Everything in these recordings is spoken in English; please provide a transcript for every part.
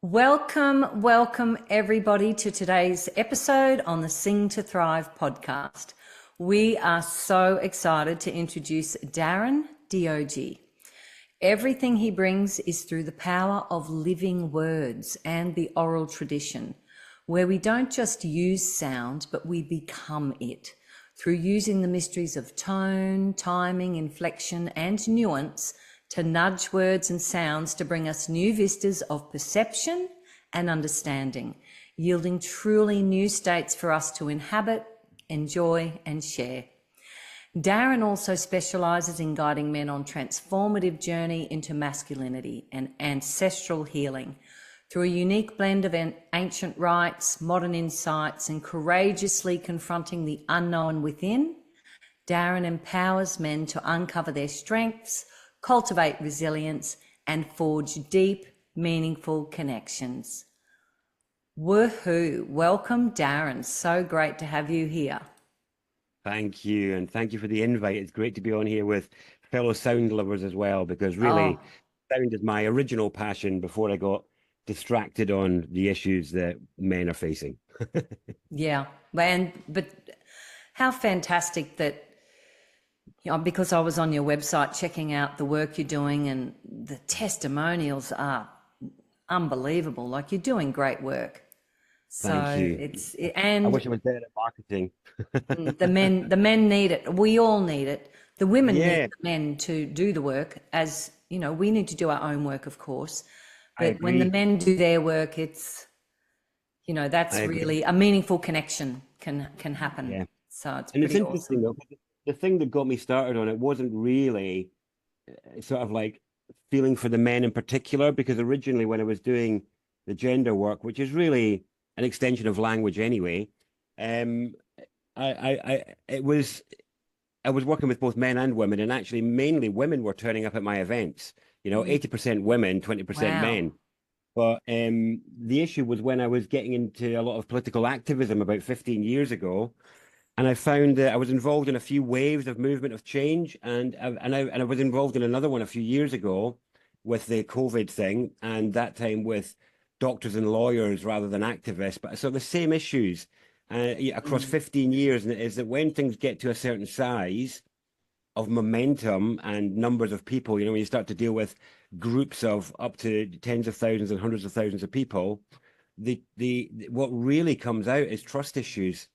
Welcome everybody to today's episode on the Sing to Thrive podcast. We are so excited to introduce Darren Deojee. Everything he brings is through the power of living words and the oral tradition, where we don't just use sound, but we become it through using the mysteries of tone, timing, inflection, and nuance to nudge words and sounds to bring us new vistas of perception and understanding, yielding truly new states for us to inhabit, enjoy, and share. Darren also specializes in guiding men on transformative journey into masculinity and ancestral healing through a unique blend of ancient rites, modern insights, and courageously confronting the unknown within. Darren empowers men to uncover their strengths, cultivate resilience, and forge deep, meaningful connections. Woohoo! Welcome, Darren. So great to have you here. Thank you, and thank you for the invite. It's great to be on here with fellow sound lovers as well, because really, sound is my original passion before I got distracted on the issues that men are facing. Yeah, but how fantastic that, you know, because I was on your website checking out the work you're doing, and the testimonials are unbelievable. Like, you're doing great work. Thank you. And I wish I was better at marketing. the men need it. We all need it. The women need the men to do the work, as you know, we need to do our own work, of course. But when the men do their work, it's, you know, that's really a meaningful connection can happen. Yeah. So it's and pretty it's interesting awesome. though, the thing that got me started on it wasn't really sort of like feeling for the men in particular, because originally when I was doing the gender work, which is really an extension of language anyway, I was working with both men and women, and actually mainly women were turning up at my events. You know, 80% women, 20% men. But the issue was when I was getting into a lot of political activism about 15 years ago, and I found that I was involved in a few waves of movement of change, and I was involved in another one a few years ago with the COVID thing, and that time with doctors and lawyers rather than activists. But so the same issues across 15 years, and it is that when things get to a certain size of momentum and numbers of people, you know, when you start to deal with groups of up to tens of thousands and hundreds of thousands of people, the what really comes out is trust issues.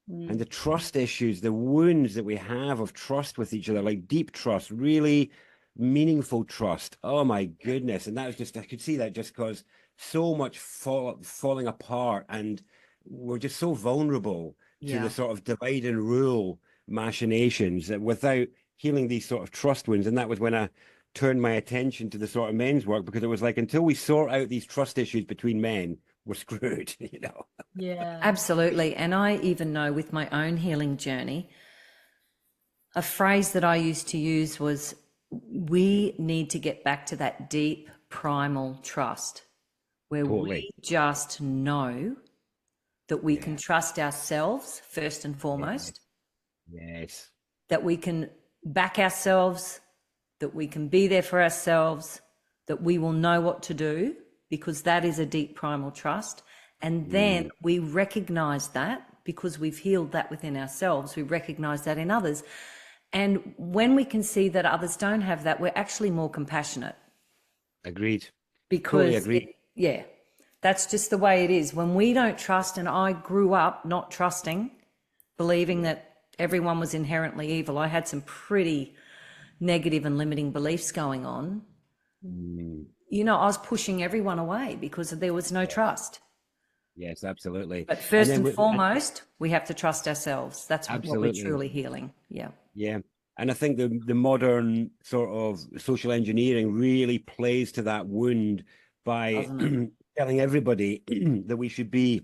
And the trust issues, the wounds that we have of trust with each other, like deep trust, really meaningful trust. Oh my goodness. And that was just, I could see that just because so much falling apart, and we're just so vulnerable to the sort of divide and rule machinations, that without healing these sort of trust wounds. And that was when I turned my attention to the sort of men's work, because it was like, until we sort out these trust issues between men, we're screwed, you know. Yeah, absolutely. And I even know with my own healing journey, a phrase that I used to use was, we need to get back to that deep primal trust, where we just know that we can trust ourselves first and foremost. Yes. That we can back ourselves, that we can be there for ourselves, that we will know what to do, because that is a deep primal trust. And then we recognize that, because we've healed that within ourselves, we recognize that in others. And when we can see that others don't have that, we're actually more compassionate. Agreed. Because, totally agreed. That's just the way it is. When we don't trust, and I grew up not trusting, believing that everyone was inherently evil. I had some pretty negative and limiting beliefs going on. You know, I was pushing everyone away because there was no trust. Yes, absolutely. But first and foremost, we have to trust ourselves. That's what we're truly healing. Yeah. Yeah. And I think the modern sort of social engineering really plays to that wound by telling everybody that we should be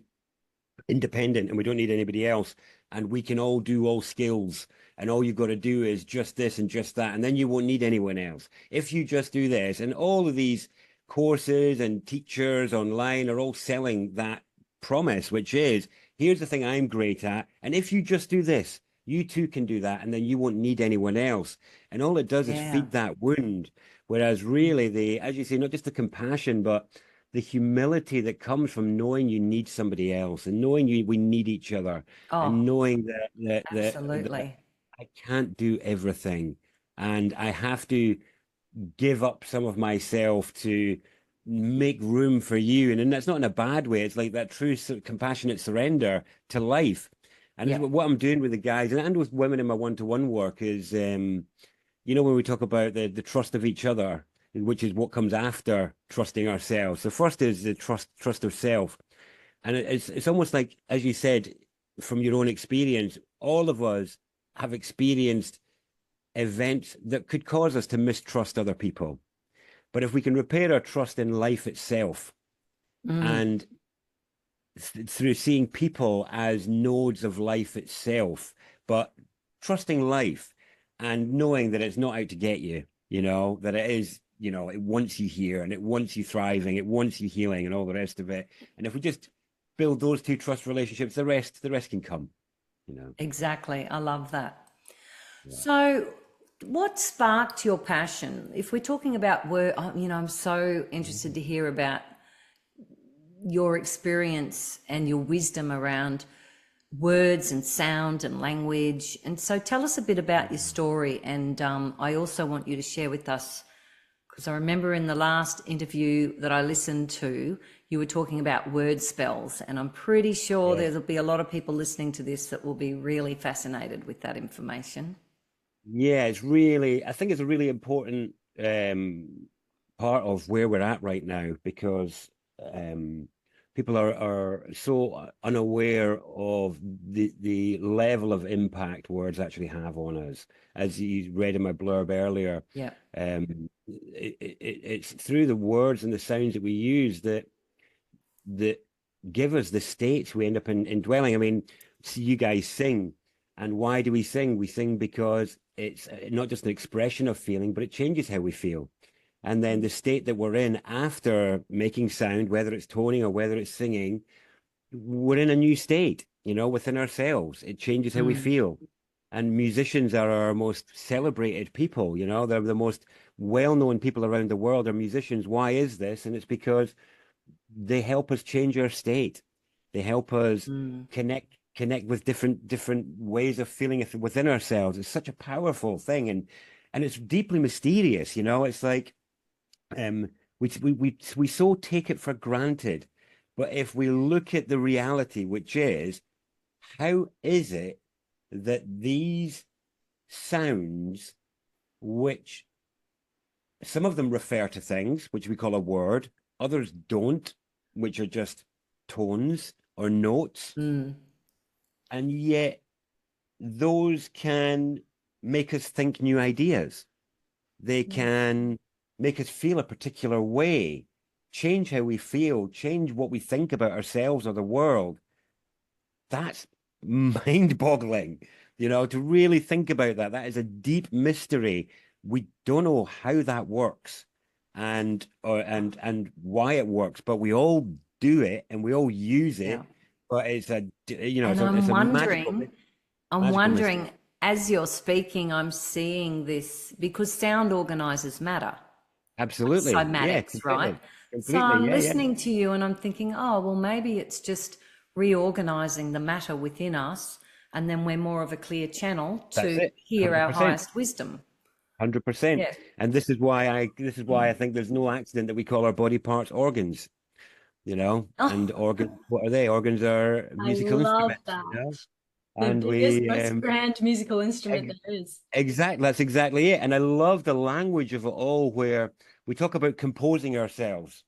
independent and we don't need anybody else, and we can all do all skills, and all you've got to do is just this and just that, and then you won't need anyone else if you just do this. And all of these courses and teachers online are all selling that promise, which is, here's the thing I'm great at, and if you just do this, you too can do that, and then you won't need anyone else. And all it does is feed that wound. Whereas really as you say, not just the compassion, but the humility that comes from knowing you need somebody else and knowing we need each other Oh, and knowing that absolutely. I can't do everything and I have to give up some of myself to make room for you. And that's not in a bad way. It's like that true compassionate surrender to life. And Yeah. what I'm doing with the guys and with women in my one-to-one work is, when we talk about the trust of each other, which is what comes after trusting ourselves. The first is the trust of self. And it's almost like, as you said, from your own experience, all of us have experienced events that could cause us to mistrust other people. But if we can repair our trust in life itself Mm, and through seeing people as nodes of life itself, but trusting life and knowing that it's not out to get you, that it is, it wants you here and it wants you thriving, it wants you healing and all the rest of it. And if we just build those two trust relationships, the rest can come. exactly. I love that. Yeah. So, what sparked your passion? If we're talking about work, I'm so interested to hear about your experience and your wisdom around words and sound and language. And so, tell us a bit about your story. And I also want you to share with us, because I remember in the last interview that I listened to, you were talking about word spells. And I'm pretty sure Yeah. there'll be a lot of people listening to this that will be really fascinated with that information. Yeah, I think it's a really important part of where we're at right now because people are so unaware of the level of impact words actually have on us. As you read in my blurb earlier, Yeah. it's through the words and the sounds that we use that give us the states we end up in dwelling. I mean, see you guys sing. And why do we sing? We sing because it's not just an expression of feeling, but it changes how we feel. And then the state that we're in after making sound, whether it's toning or whether it's singing, we're in a new state, within ourselves. It changes how we Mm, feel. And musicians are our most celebrated people, they're the most well-known people around the world are musicians. Why is this? And it's because they help us change our state. They help us mm. connect with different ways of feeling within ourselves. It's such a powerful thing, and it's deeply mysterious. It's like we so take it for granted, but if we look at the reality, which is how is it that these sounds, which some of them refer to things which we call a word, others don't, which are just tones or notes. Mm. And yet those can make us think new ideas. They can make us feel a particular way, change how we feel, change what we think about ourselves or the world. That's mind-boggling, to really think about that. That is a deep mystery. We don't know how that works and why it works, but we all do it and we all use Yeah. it. But it's a And it's a I'm magical mystery. wondering, as you're speaking, I'm seeing this because sound organizes matter, Absolutely. Yeah, cymatics, right? completely. So Completely. I'm Yeah, yeah. listening to you and I'm thinking, oh, well, maybe it's just reorganizing the matter within us. And then we're more of a clear channel That's to it. hear our 100%. highest wisdom. 100%. Yeah. And this is why I think there's no accident that we call our body parts organs, and Oh, organs, what are they? Organs are I musical love instruments, that. The and biggest, we most grand musical instrument ex- there is. exactly, that's exactly it. And I love the language of it all where we talk about composing ourselves.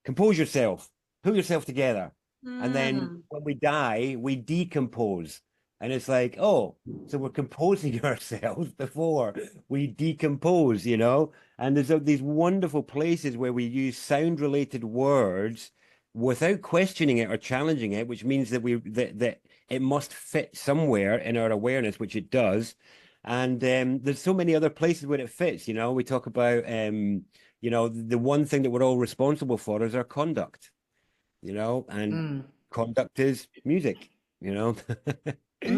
Compose yourself, pull yourself together. And then Mm. when we die, we decompose. And it's like, oh, so we're composing ourselves before we decompose. And there's these wonderful places where we use sound related words without questioning it or challenging it, which means that it must fit somewhere in our awareness, which it does. And there's so many other places where it fits. We talk about the one thing that we're all responsible for is our conduct, and mm, conduct is music. And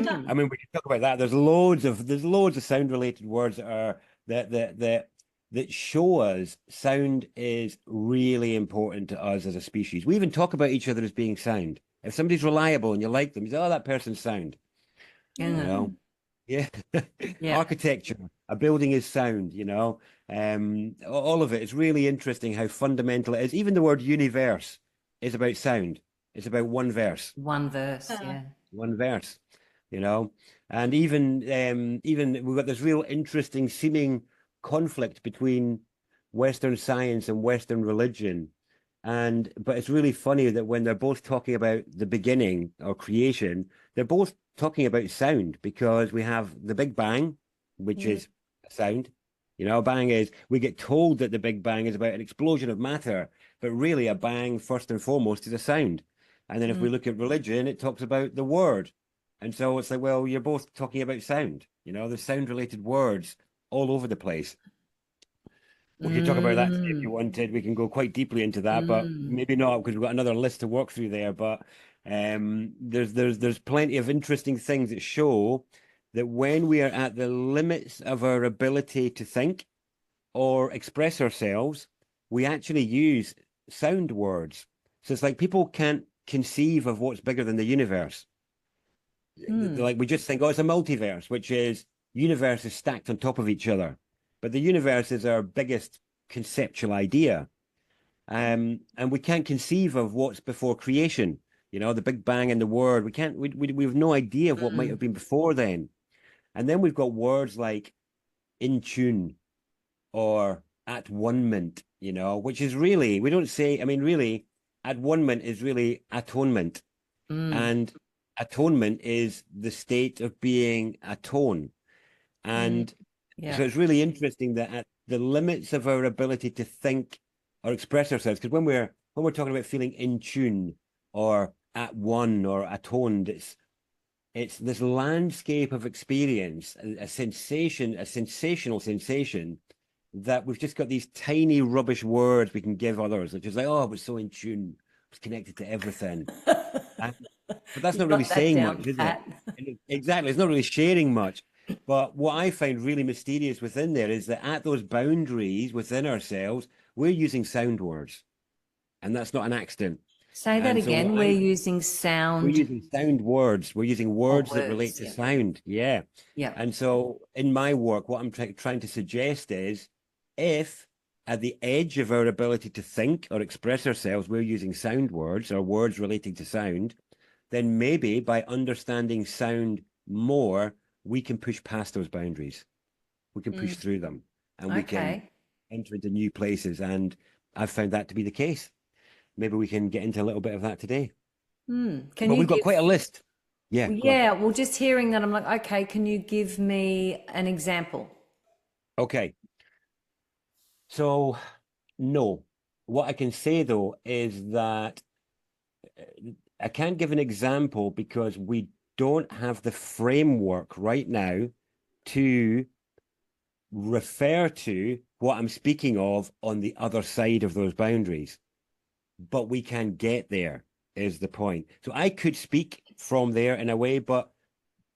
mm, I mean, we can talk about that. There's loads of sound related words that are that that show us sound is really important to us as a species. We even talk about each other as being sound. If somebody's reliable and you like them, you say, oh, that person's sound. You know? Yeah. Yeah. Architecture, a building is sound, all of it. It's really interesting how fundamental it is. Even the word universe is about sound. It's about one verse. One verse, yeah. One verse, and even we've got this real interesting seeming conflict between Western science and Western religion. But it's really funny that when they're both talking about the beginning or creation, they're both talking about sound, because we have the Big Bang, which is sound. Bang is, we get told that the Big Bang is about an explosion of matter, but really a bang, first and foremost, is a sound. And then if we look at religion, it talks about the word. And so it's like, well, you're both talking about sound. There's sound-related words all over the place. We could talk about that today if you wanted. We can go quite deeply into that, but maybe not, because we've got another list to walk through there. But there's plenty of interesting things that show that when we are at the limits of our ability to think or express ourselves, we actually use sound words. So it's like people can't conceive of what's bigger than the universe. Like we just think, oh, it's a multiverse, which is universes stacked on top of each other. But the universe is our biggest conceptual idea. And we can't conceive of what's before creation, the Big Bang and the word. We have no idea of what might have been before then. And then we've got words like in tune or at one-ment, which is really, we don't say, really, at one-ment is really atonement. And atonement is the state of being atone. And so it's really interesting that at the limits of our ability to think or express ourselves, because when we're talking about feeling in tune or at one or atoned, it's this landscape of experience, a sensational sensation, that we've just got these tiny rubbish words we can give others, which is like, oh, I was so in tune, I was connected to everything. But that's not really saying much, is it? Exactly. It's not really sharing much. But what I find really mysterious within there is that at those boundaries within ourselves, we're using sound words. And that's not an accident. Say that again. We're using sound. We're using sound words. We're using words that relate to sound. Yeah. Yeah. And so in my work, what I'm trying to suggest is, if at the edge of our ability to think or express ourselves, we're using sound words or words relating to sound, then maybe by understanding sound more, we can push past those boundaries. We can push through them, and we can enter into new places. And I've found that to be the case. Maybe we can get into a little bit of that today. But we've got quite a list. Yeah. Yeah. Well, just hearing that, I'm like, okay, can you give me an example? Okay. So, no. What I can say, though, is that I can't give an example because we don't have the framework right now to refer to what I'm speaking of on the other side of those boundaries. But we can get there, is the point. So I could speak from there in a way, but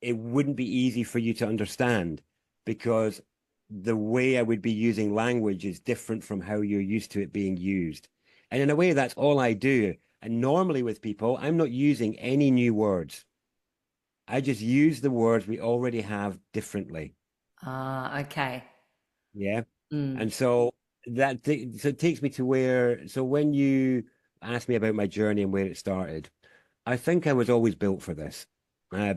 it wouldn't be easy for you to understand, because the way I would be using language is different from how you're used to it being used. And in a way, that's all I do. And normally with people, I'm not using any new words. I just use the words we already have differently. Okay. Yeah. And so so it takes me to where, so when you asked me about my journey and where it started, I think I was always built for this,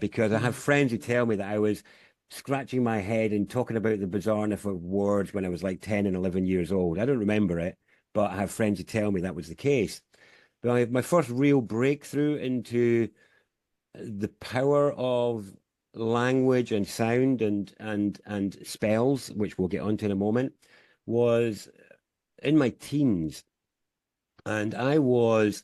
because I have friends who tell me that I was scratching my head and talking about the bizarreness of words when I was like 10 and 11 years old. I don't remember it, but I have friends who tell me that was the case. But my first real breakthrough into the power of language and sound and spells, which we'll get onto in a moment, was in my teens. And I was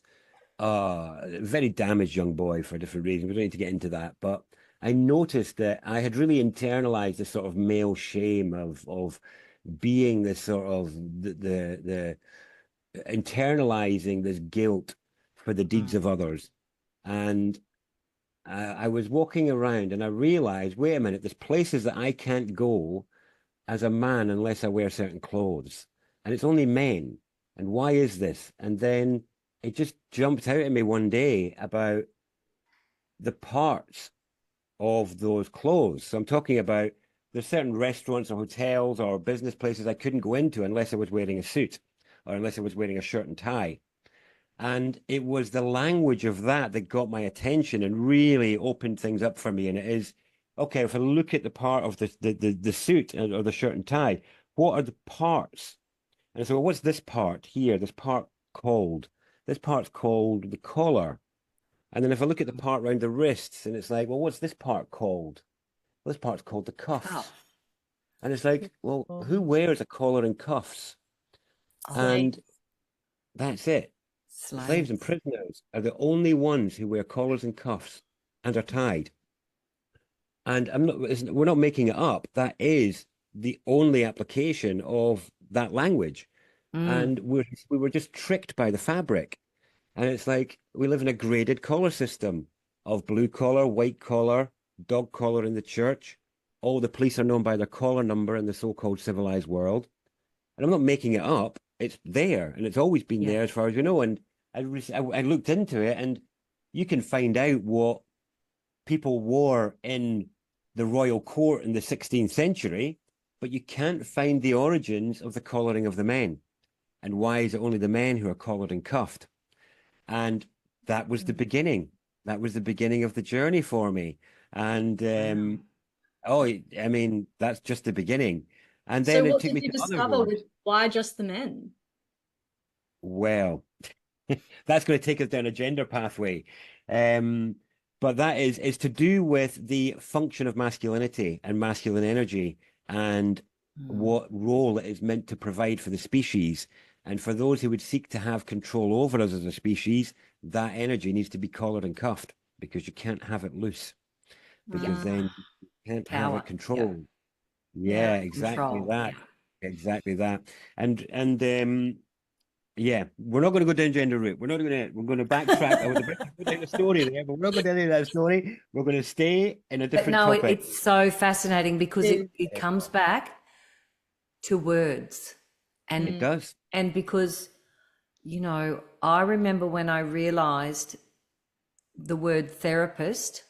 a very damaged young boy for different reasons. We don't need to get into that. But I noticed that I had really internalized this sort of male shame of being this sort of the internalizing this guilt for the deeds of others. And I was walking around and I realized, wait a minute, there's places that I can't go as a man unless I wear certain clothes. And it's only men. And why is this? And then it just jumped out at me one day about the parts of those clothes. So I'm talking about there's certain restaurants or hotels or business places I couldn't go into unless I was wearing a suit or unless I was wearing a shirt and tie. And it was the language of that that got my attention and really opened things up for me. And it is, okay, if I look at the part of the suit or the shirt and tie, what are the parts? And so, what's this part here? This part called? This part's called the collar. And then if I look at the part around the wrists, and it's like, well, what's this part called? Well, this part's called the cuffs. Cuff. And it's like, well, who wears a collar and cuffs? And that's it. Slaves and prisoners are the only ones who wear collars and cuffs and are tied. And we're not making it up. That is the only application of that language. And we were just tricked by the fabric. And it's like we live in a graded collar system of blue collar, white collar, dog collar in the church. All the police are known by their collar number in the so-called civilized world. And I'm not making it up. It's there, and it's always been there as far as we know. And I looked into it, and you can find out what people wore in the royal court in the 16th century, but you can't find the origins of the collaring of the men. And why is it only the men who are collared and cuffed? And that was the beginning. That was the beginning of the journey for me. And I mean, that's just the beginning. And then it took me to other words. Why just the men? Well, that's going to take us down a gender pathway. But that is to do with the function of masculinity and masculine energy and what role it is meant to provide for the species. And for those who would seek to have control over us as a species, that energy needs to be collared and cuffed because you can't have it loose. Because then you can't have it controlled. Yeah, exactly control. that. Yeah. Exactly that. And yeah, we're not going to go down gender route. We're going to backtrack. I was about to go down the story there, but we're not going to do that story. We're going to stay in a different topic. It's so fascinating because it comes back to words. And it does. And because, you know, I remember when I realized the word therapist,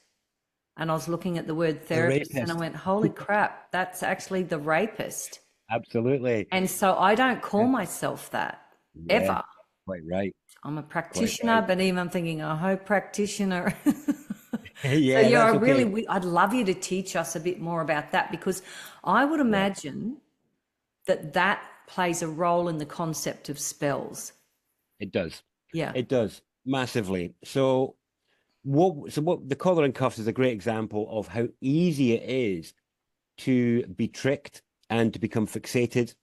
and I was looking at the word therapist and I went, holy crap, that's actually the rapist. Absolutely. And so I don't call myself that ever. Quite right. I'm a practitioner, but even I'm thinking, practitioner. Yeah, so I'd love you to teach us a bit more about that, because I would imagine that plays a role in the concept of spells. It does. Yeah. It does massively. So what the collar and cuffs is a great example of how easy it is to be tricked and to become fixated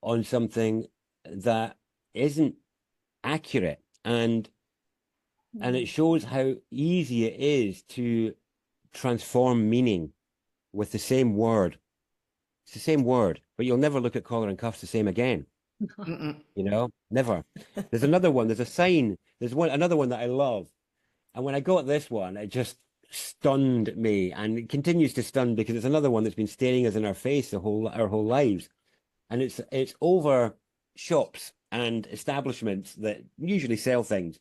on something that isn't accurate, and it shows how easy it is to transform meaning with the same word. It's the same word, but you'll never look at collar and cuffs the same again. You know, never. There's another one. There's a sign. There's another one that I love. And when I got this one, it just stunned me, and it continues to stun because it's another one that's been staring us in our face our whole lives. And it's over shops and establishments that usually sell things.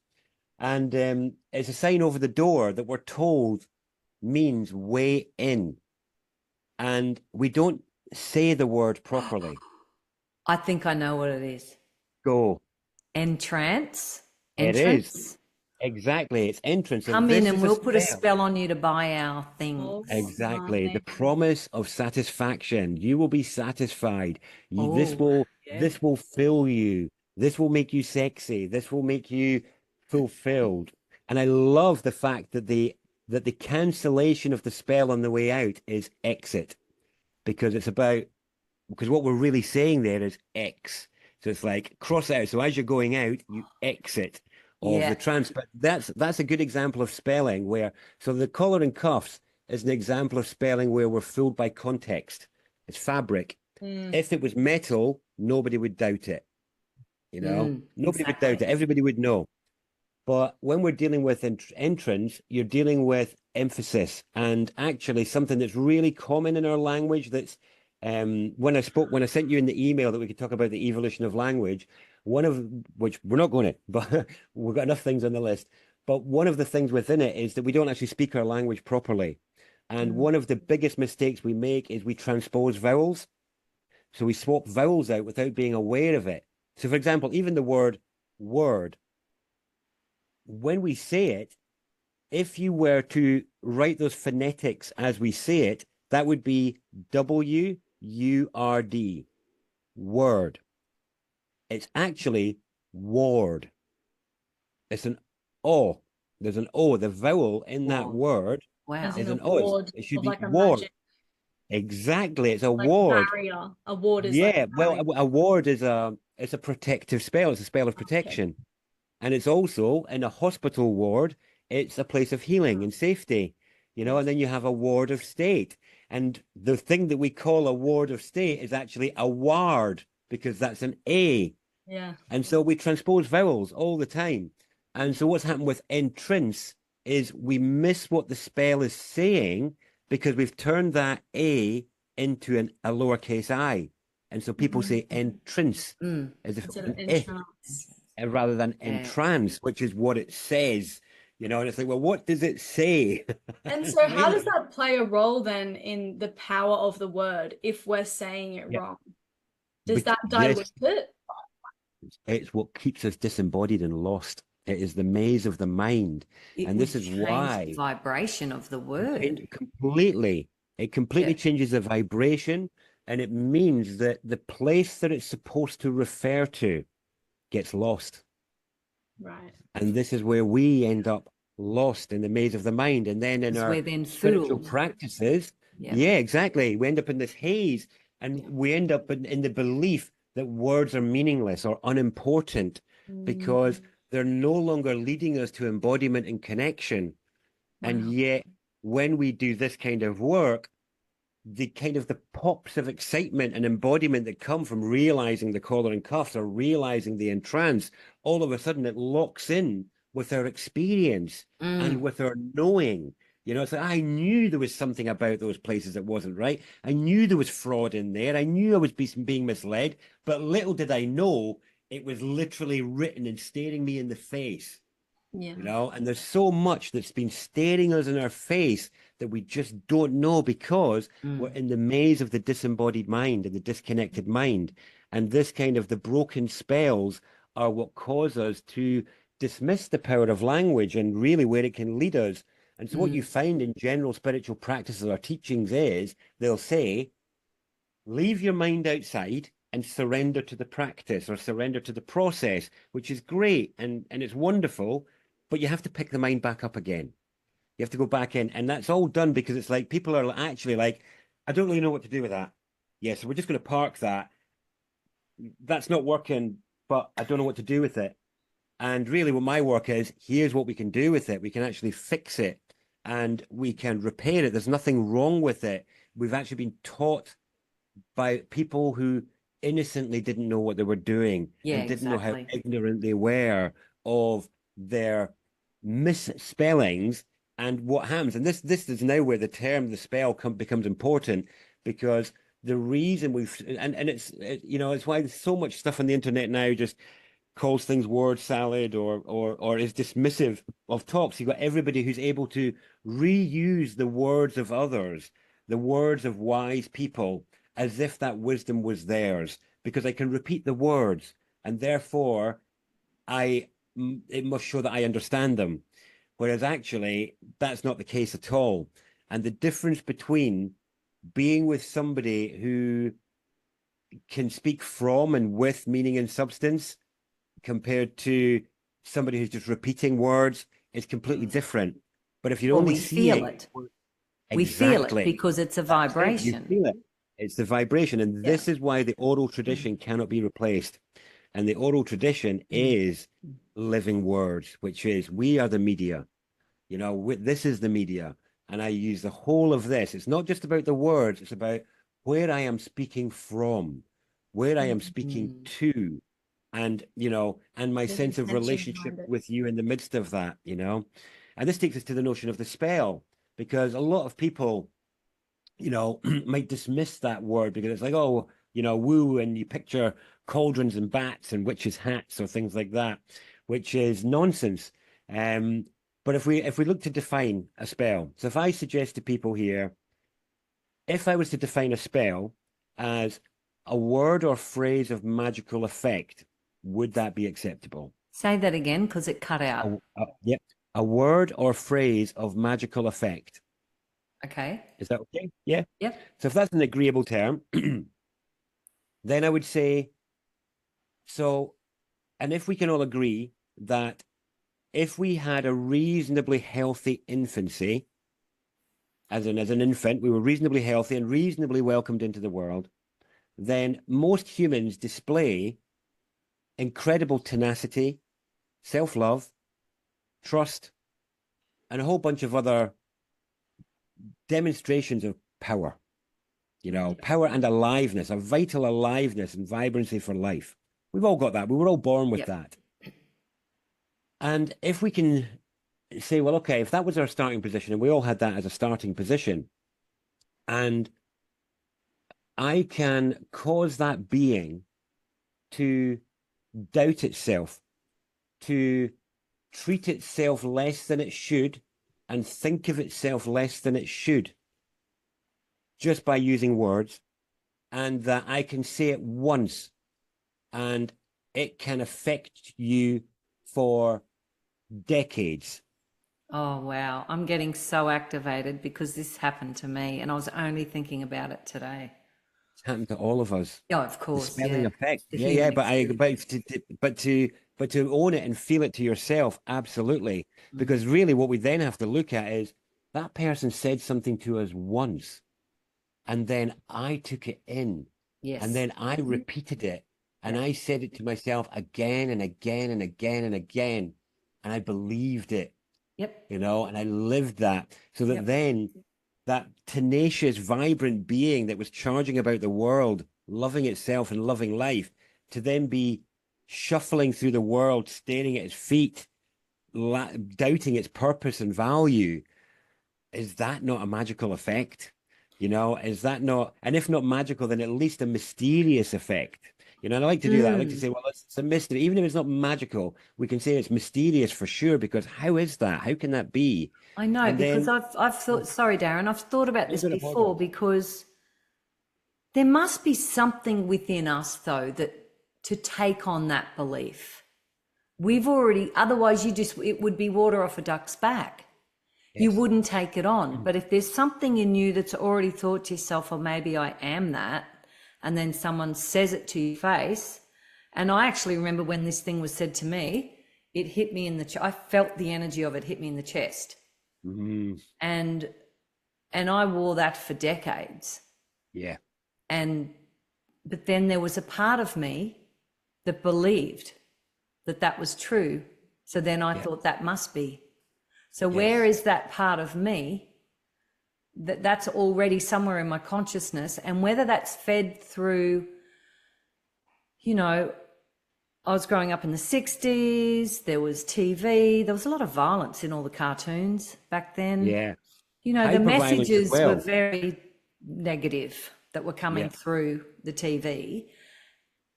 And it's a sign over the door that we're told means way in. And we don't say the word properly. I think I know what it is. Go. Entrance. It is. Exactly. It's entrance. Come in and we'll put a spell on you to buy our things. Exactly. The promise of satisfaction. You will be satisfied. This will fill you. This will make you sexy. This will make you fulfilled. And I love the fact that the cancellation of the spell on the way out is exit, because what we're really saying there is X. So it's like cross out. So as you're going out, you exit of the trance. But that's a good example of spelling so the collar and cuffs is an example of spelling where we're fooled by context. It's fabric. If it was metal, nobody would doubt it. You know, nobody would doubt it. Everybody would know. But when we're dealing with entrance, you're dealing with emphasis, and actually something that's really common in our language that's when I sent you in the email that we could talk about the evolution of language, one of which we're not going to, but we've got enough things on the list. But one of the things within it is that we don't actually speak our language properly. And one of the biggest mistakes we make is we transpose vowels. So we swap vowels out without being aware of it. So, for example, even the word word, when we say it, if you were to write those phonetics as we say it, that would be W-U-R-D, word. It's actually ward. It's an O. There's an O. The vowel in that word Wow. As is in an a O. ward It should of be like a ward. magic, Exactly. It's a like ward. barrier. A ward is Yeah. like Well, barrier. a ward is it's a protective spell. It's a spell of Okay. protection. And it's also in a hospital ward, it's a place of healing and safety, you know, and then you have a ward of state. And the thing that we call a ward of state is actually a ward because that's an A. Yeah. And so we transpose vowels all the time. And so what's happened with entrance is we miss what the spell is saying because we've turned that A into a lowercase I. And so people say entrance as if it Instead was of an I entrance. rather than entrance, which is what it says, you know, and it's like, well, what does it say? And so how does Really? that play a role then in the power of the word if we're saying it Yeah. wrong? Does But that dilute it? it's what keeps us disembodied and lost. It is the maze of the mind. It And would this is change the why vibration of the word. it completely changes the vibration. And it means that the place that it's supposed to refer to gets lost. Right. And this is where we end up lost in the maze of the mind. And then in Because our we're then spiritual fooled. practices, Yeah. yeah, exactly. We end up in this haze and we end up in the belief that words are meaningless or unimportant because they're no longer leading us to embodiment and connection. And Wow. yet, when we do this kind of work, the kind of the pops of excitement and embodiment that come from realizing the collar and cuffs or realizing the entrance, all of a sudden it locks in with our experience and with our knowing. You know, it's like, I knew there was something about those places that wasn't right. I knew there was fraud in there. I knew I was being misled, but little did I know it was literally written and staring me in the face. Yeah. You know, and there's so much that's been staring us in our face that we just don't know because we're in the maze of the disembodied mind and the disconnected mind. And this kind of the broken spells are what cause us to dismiss the power of language and really where it can lead us. And so what you find in general spiritual practices or teachings is they'll say, leave your mind outside and surrender to the practice or surrender to the process, which is great and it's wonderful, but you have to pick the mind back up again. You have to go back in, and that's all done because it's like people are actually like, I don't really know what to do with that. Yeah, so we're just going to park that. That's not working, but I don't know what to do with it. And really, what my work is, here's what we can do with it. We can actually fix it and we can repair it. There's nothing wrong with it. We've actually been taught by people who innocently didn't know what they were doing and didn't know how ignorant they were of their misspellings and what happens. And this is now where the term, the spell becomes important because the reason you know, it's why there's so much stuff on the internet now just calls things word salad or is dismissive of talks. You've got everybody who's able to reuse the words of others, the words of wise people, as if that wisdom was theirs, because I can repeat the words and therefore it must show that I understand them. Whereas actually that's not the case at all. And the difference between being with somebody who can speak from and with meaning and substance compared to somebody who's just repeating words is completely different. But if you're Well, only we feel seeing it. exactly, We feel it because it's a you vibration. feel it. It's the vibration. And this is why the oral tradition cannot be replaced. And the oral tradition is living words, which is we are the media. You know, this is the media. And I use the whole of this. It's not just about the words, it's about where I am speaking from, where I am speaking to, and, you know, and my There's sense of intention relationship behind it. with you in the midst of that, you know. And this takes us to the notion of the spell, because a lot of people might dismiss that word because it's like, oh, woo, and you picture cauldrons and bats and witches' hats or things like that, which is nonsense. But if we look to define a spell, so if I suggest to people here, if I was to define a spell as a word or phrase of magical effect, would that be acceptable? Say that again, because it cut out. Yep. A word or phrase of magical effect. Okay. Is that okay? Yeah. Yep. So if that's an agreeable term, then I would say, so, and if we can all agree that if we had a reasonably healthy infancy, as an infant, we were reasonably healthy and reasonably welcomed into the world, then most humans display incredible tenacity, self-love, trust, and a whole bunch of other demonstrations of power, power and aliveness, a vital aliveness and vibrancy for life. We've all got that. We were all born with that. And if we can say, well, okay, if that was our starting position and we all had that as a starting position, and I can cause that being to doubt itself, to treat itself less than it should, and think of itself less than it should, just by using words, and that I can say it once, and it can affect you for decades. Oh, wow. I'm getting so activated because this happened to me and I was only thinking about it today. It's happened to all of us. Yeah, of course. The spelling effect. The Yeah, human but to own it and feel it to yourself, absolutely. Because really what we then have to look at is that person said something to us once, and then I took it in. Yes. And then I repeated it, and I said it to myself again and again and again and again, and I believed it. Yep. And I lived that, so that then that tenacious, vibrant being that was charging about the world, loving itself and loving life, to then be shuffling through the world, staring at its feet, doubting its purpose and value. Is that not a magical effect? Is that not, and if not magical, then at least a mysterious effect? And I like to do that. I like to say, well, it's a mystery. Even if it's not magical, we can say it's mysterious for sure, because how is that? How can that be? I know, And because then, I've thought, sorry, Darren, I've thought about this Don't before, apologize. because there must be something within us, though, that to take on that belief. We've already, otherwise it would be water off a duck's back. You wouldn't take it on. But if there's something in you that's already thought to yourself, or maybe I am that, and then someone says it to your face. And I actually remember when this thing was said to me, it hit me in the I felt the energy of it hit me in the chest. And I wore that for decades. Yeah. But then there was a part of me that believed that that was true. So then I thought that must be. So where is that part of me that's already somewhere in my consciousness? And whether that's fed through, I was growing up in the 60s, there was TV, there was a lot of violence in all the cartoons back then. Yeah. The messages were very negative that were coming through the TV.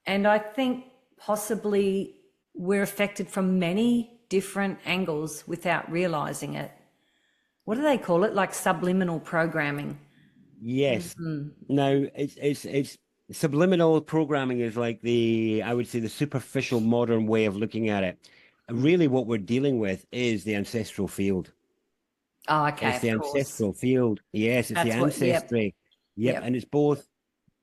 And I think possibly we're affected from many different angles without realizing it. What do they call it? Like subliminal programming. Yes. Now it's subliminal programming is like I would say the superficial modern way of looking at it. Really what we're dealing with is the ancestral field. Oh, okay. It's the ancestral field. Yes, it's the ancestry. Yep. And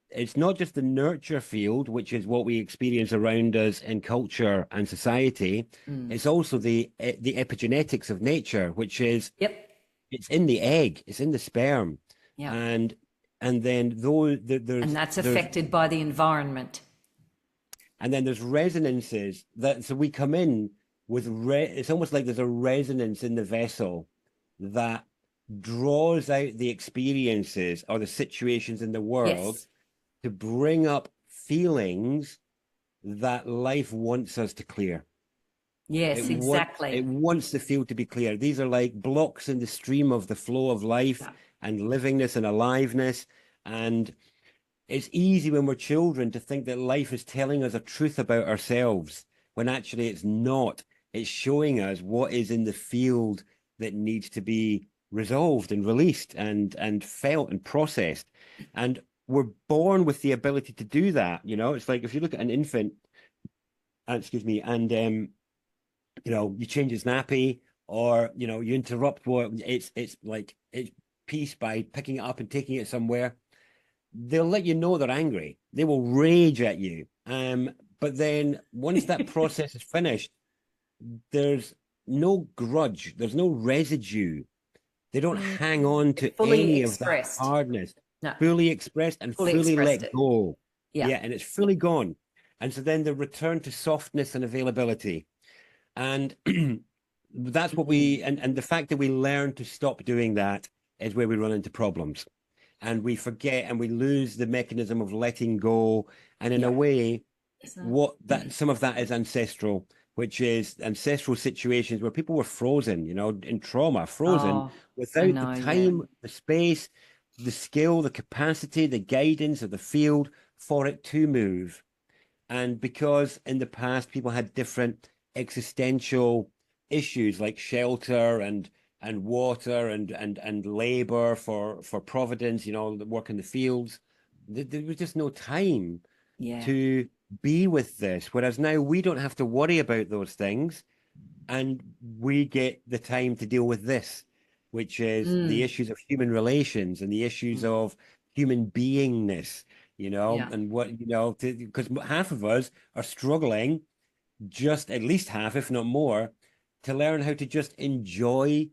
it's not just the nurture field, which is what we experience around us in culture and society. It's also the epigenetics of nature, which is it's in the egg, it's in the sperm. And then there's that's affected by the environment. And then there's resonances so we come in with it's almost like there's a resonance in the vessel that draws out the experiences or the situations in the world to bring up feelings that life wants us to clear. Yes, exactly. It wants the field to be clear. These are like blocks in the stream of the flow of life and livingness and aliveness. And it's easy when we're children to think that life is telling us a truth about ourselves, when actually it's not. It's showing us what is in the field that needs to be resolved and released and felt and processed. And we're born with the ability to do that. You know, it's like if you look at an infant, excuse me, and you know, you change its nappy, or you know, you interrupt what it's like it's peace by picking it up and taking it somewhere. They'll let you know they're angry. They will rage at you. But then once that process is finished, there's no grudge, there's no residue. They don't hang on to any of that hardness. No. Fully expressed and fully let go. Yeah, and it's fully gone. And so then the return to softness and availability. And that's what we, and the fact that we learn to stop doing that is where we run into problems. And we forget and we lose the mechanism of letting go. And in a way, some of that is ancestral, which is ancestral situations where people were frozen, you know, in trauma, frozen without the time, the space, the skill, the capacity, the guidance of the field for it to move. And because in the past people had different existential issues like shelter and water and labor for providence, you know, work in the fields, there was just no time to be with this. Whereas now we don't have to worry about those things, and we get the time to deal with this, which is the issues of human relations and the issues of human beingness, you know, and what, you know, because half of us are struggling, just at least half, if not more, to learn how to just enjoy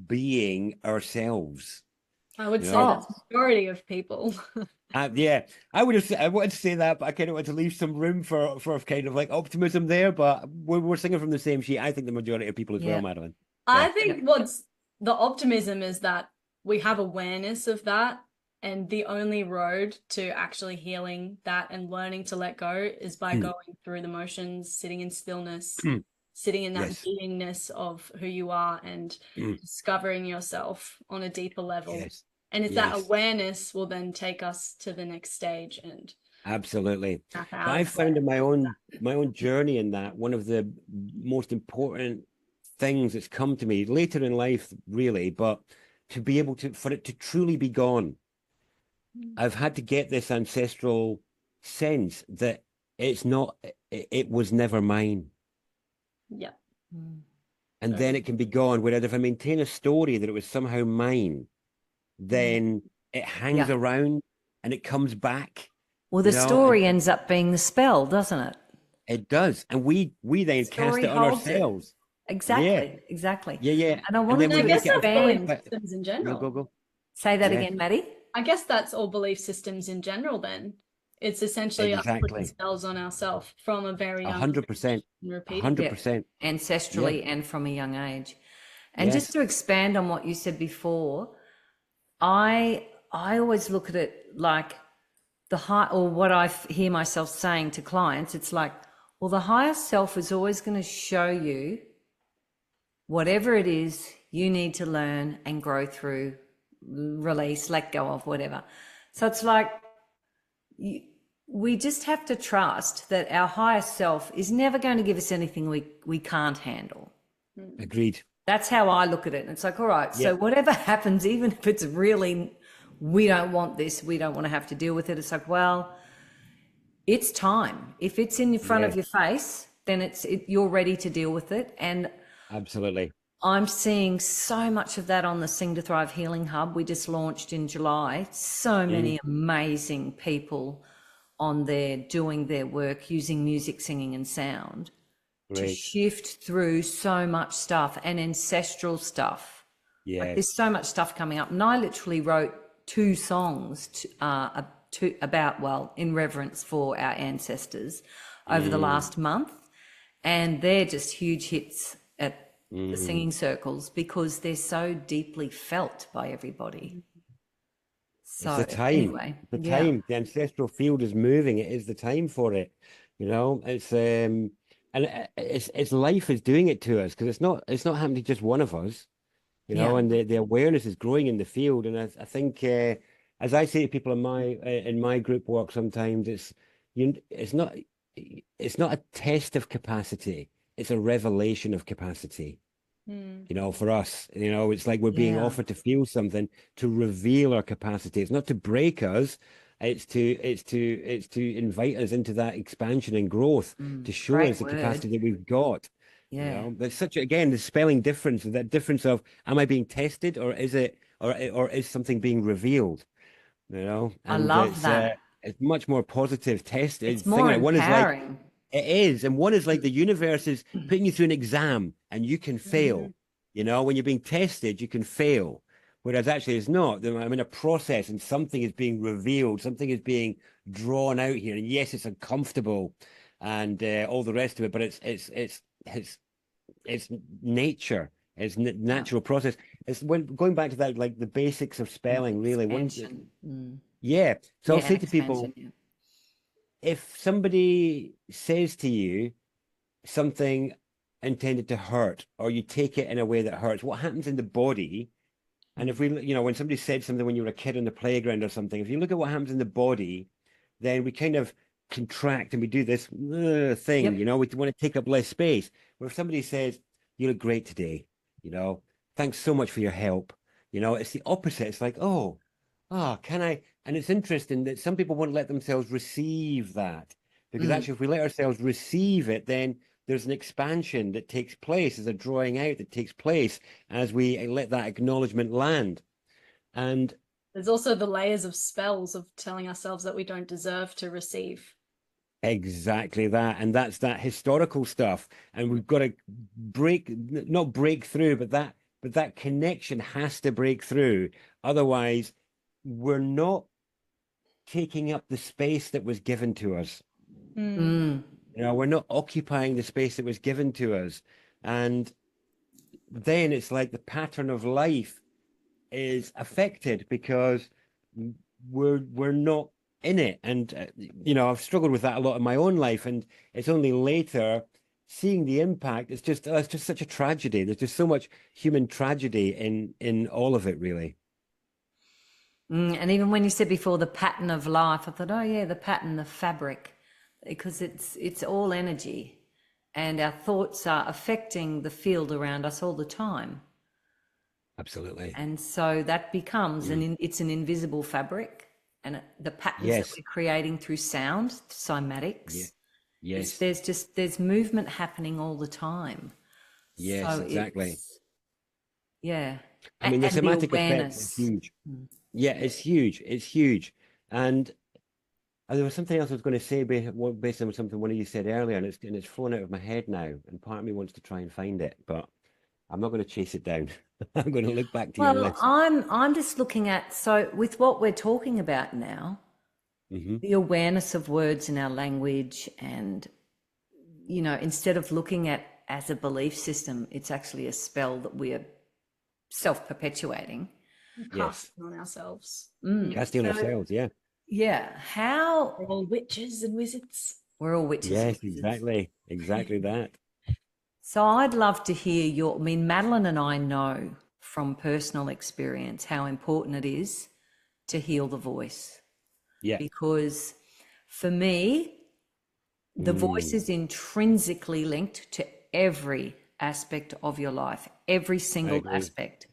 being ourselves. I would say that's the majority of people. Yeah, I wanted to say that, but I kind of want to leave some room for kind of like optimism there. But we're singing from the same sheet. I think the majority of people as well, Madeline. I think what's the optimism is that we have awareness of that, and the only road to actually healing that and learning to let go is by going through the motions, sitting in stillness, sitting in that beingness of who you are, and discovering yourself on a deeper level. And it's that awareness will then take us to the next stage. And absolutely, I found in my own journey in that one of the most important things that's come to me later in life, really, but to be able to, for it to truly be gone, I've had to get this ancestral sense that it's not, it was never mine. Yeah. And then it can be gone. Whereas if I maintain a story that it was somehow mine, then it hangs around and it comes back. Well, the story ends up being the spell, doesn't it? It does. And we then cast it on ourselves. Exactly. Yeah. And I wanted to expand systems in general. Go. Say that again, Maddie. I guess that's all belief systems in general then. It's essentially us putting spells on ourselves from a very young 100%. 100%. Ancestrally and from a young age. And just to expand on what you said before, I always look at it like the high, or what I hear myself saying to clients, it's like, well, the higher self is always going to show you whatever it is you need to learn and grow through, release, let go of, whatever. So it's like we just have to trust that our higher self is never going to give us anything we can't handle. Agreed. That's how I look at it. And it's like, all right, so whatever happens, even if it's really, we don't want this, we don't want to have to deal with it. It's like, well, it's time. If it's in front of your face, then you're ready to deal with it. And absolutely, I'm seeing so much of that on the Sing to Thrive Healing Hub. We just launched in July. So many amazing people on there doing their work using music, singing and sound to shift through so much stuff and ancestral stuff. Like there's so much stuff coming up. And I literally wrote 2 songs in reverence for our ancestors over the last month. And they're just huge hits at the singing circles because they're so deeply felt by everybody. So it's the time. Anyway, the ancestral field is moving. It is the time for it. You know, it's and it's life is doing it to us, because it's not happening to just one of us. you know, and the awareness is growing in the field. And I think, as I say to people in my group work, sometimes it's not a test of capacity, it's a revelation of capacity. You know, for us, you know, it's like we're being offered to feel something to reveal our capacity. It's not to break us. It's to invite us into that expansion and growth, to show us the capacity that we've got. You know, there's again, the spelling difference, that difference of, am I being tested, or is it, or is something being revealed? You know, and I love that. It's much more positive test. It's more One is like, empowering. it is. And one is like the universe is putting you through an exam and you can fail. You know, when you're being tested, you can fail. Whereas actually it's not. I'm in a process and something is being revealed, something is being drawn out here. And yes, it's uncomfortable and all the rest of it, but it's nature. It's natural process. It's when going back to that, like the basics of spelling, really. Yeah. So I'll say to people, if somebody says to you something intended to hurt, or you take it in a way that hurts, what happens in the body? And if we, you know, when somebody said something when you were a kid on the playground or something, if you look at what happens in the body, then we kind of contract and we do this thing, you know, we want to take up less space. Where if somebody says, you look great today, you know, thanks so much for your help, you know, it's the opposite. It's like, can I? And it's interesting that some people won't let themselves receive that, because actually, if we let ourselves receive it, then there's an expansion that takes place, there's a drawing out that takes place as we let that acknowledgement land. And there's also the layers of spells of telling ourselves that we don't deserve to receive. Exactly that. And that's that historical stuff. And we've got to not break through, but that connection has to break through. Otherwise, we're not taking up the space that was given to us. You know, we're not occupying the space that was given to us. And then it's like the pattern of life is affected because we're not in it. And you know, I've struggled with that a lot in my own life, and it's only later seeing the impact. It's just such a tragedy. There's just so much human tragedy in all of it, really. And even when you said before the pattern of life, I thought, oh yeah, the pattern, the fabric, because it's all energy, and our thoughts are affecting the field around us all the time. Absolutely. And so that becomes it's an invisible fabric, and the patterns that we're creating through sound, cymatics. Yes. There's movement happening all the time. Yes, so exactly. Yeah. I mean, the somatic effect is huge. Yeah, it's huge. It's huge. And there was something else I was going to say based on something one of you said earlier, and it's flown out of my head now. And part of me wants to try and find it, but I'm not going to chase it down. I'm going to look back to your list. I'm just looking at, so with what we're talking about now, the awareness of words in our language, and, you know, instead of looking at as a belief system, it's actually a spell that we are self-perpetuating. Casting on ourselves. Casting on ourselves, yeah. Yeah. How? We're all witches and wizards. We're all witches. Yes, exactly that. So I'd love to hear Madeline and I know from personal experience how important it is to heal the voice. Yeah. Because for me, the voice is intrinsically linked to every aspect of your life, every single aspect.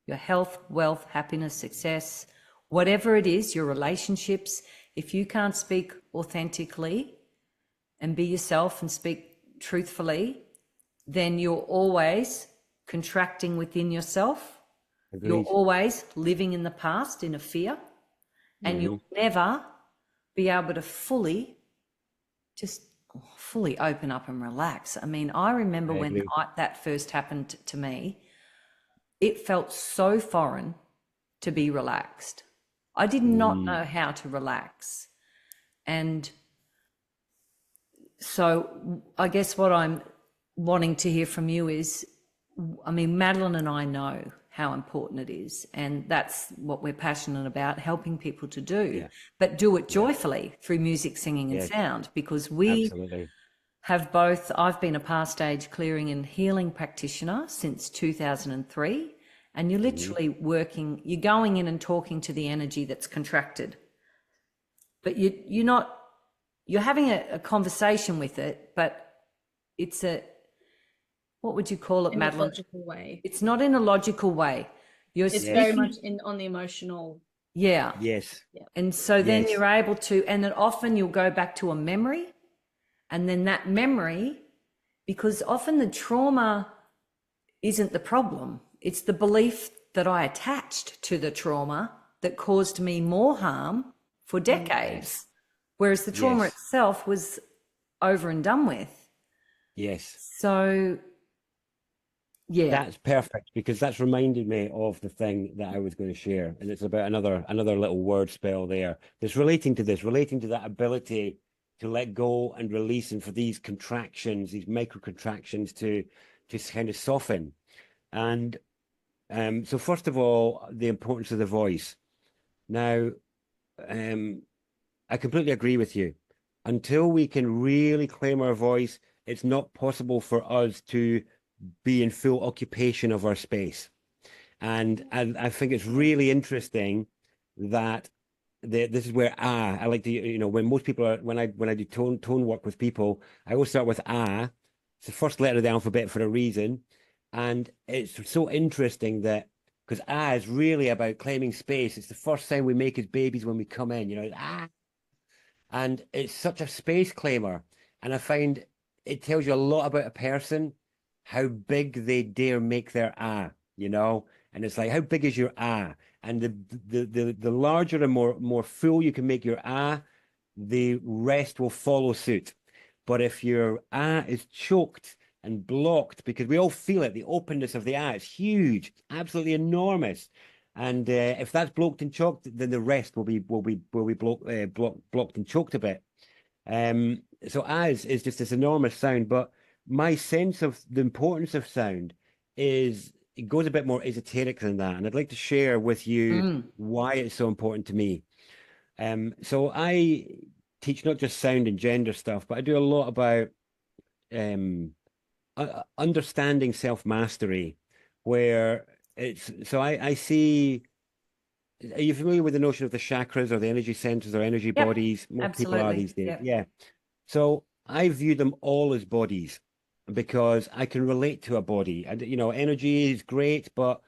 Your health, wealth, happiness, success, whatever it is, your relationships. If you can't speak authentically and be yourself and speak truthfully, then you're always contracting within yourself. Agreed. You're always living in the past in a fear, and you'll never be able to fully open up and relax. I mean, I remember when that first happened to me, it felt so foreign to be relaxed. I did not know how to relax. And so I guess what I'm wanting to hear from you is, I mean, Madeline and I know how important it is, and that's what we're passionate about, helping people to do, but do it joyfully through music, singing and sound, because we have both. I've been a past stage clearing and healing practitioner since 2003, and you're literally working, you're going in and talking to the energy that's contracted. But you're having a conversation with it, but it's what would you call it, Madeline? In a logical way. It's not in a logical way. It's very much on the emotional. Yeah. Yes. And so then you're able to, and then often you'll go back to a memory, and then that memory, because often the trauma isn't the problem. It's the belief that I attached to the trauma that caused me more harm for decades, whereas the trauma itself was over and done with. Yes. So, yeah. That's perfect, because that's reminded me of the thing that I was going to share. And it's about another little word spell there. That's relating to that ability to let go and release, and for these contractions, these micro contractions to just kind of soften. And so first of all, the importance of the voice. Now, I completely agree with you. Until we can really claim our voice, it's not possible for us to be in full occupation of our space. And I think it's really interesting that this is where I like to, when most people are, when I do tone work with people, I always start with it's the first letter of the alphabet for a reason. And it's so interesting that, because is really about claiming space. It's the first sound we make as babies when we come in, it's and it's such a space claimer. And I find it tells you a lot about a person, how big they dare make their and it's like, how big is your and the larger and more full you can make your the rest will follow suit. But if your is choked and blocked, because we all feel it, the openness of the it's huge, absolutely enormous, and if that's blocked and choked, then the rest will be blocked and choked a bit. So is just this enormous sound, but my sense of the importance of sound is it goes a bit more esoteric than that, and I'd like to share with you why it's so important to me. So I teach not just sound and gender stuff, but I do a lot about understanding self-mastery, where I see. Are you familiar with the notion of the chakras or the energy centers or energy bodies? Most people are these days. Yeah. So I view them all as bodies, because I can relate to a body. And, energy is great, but,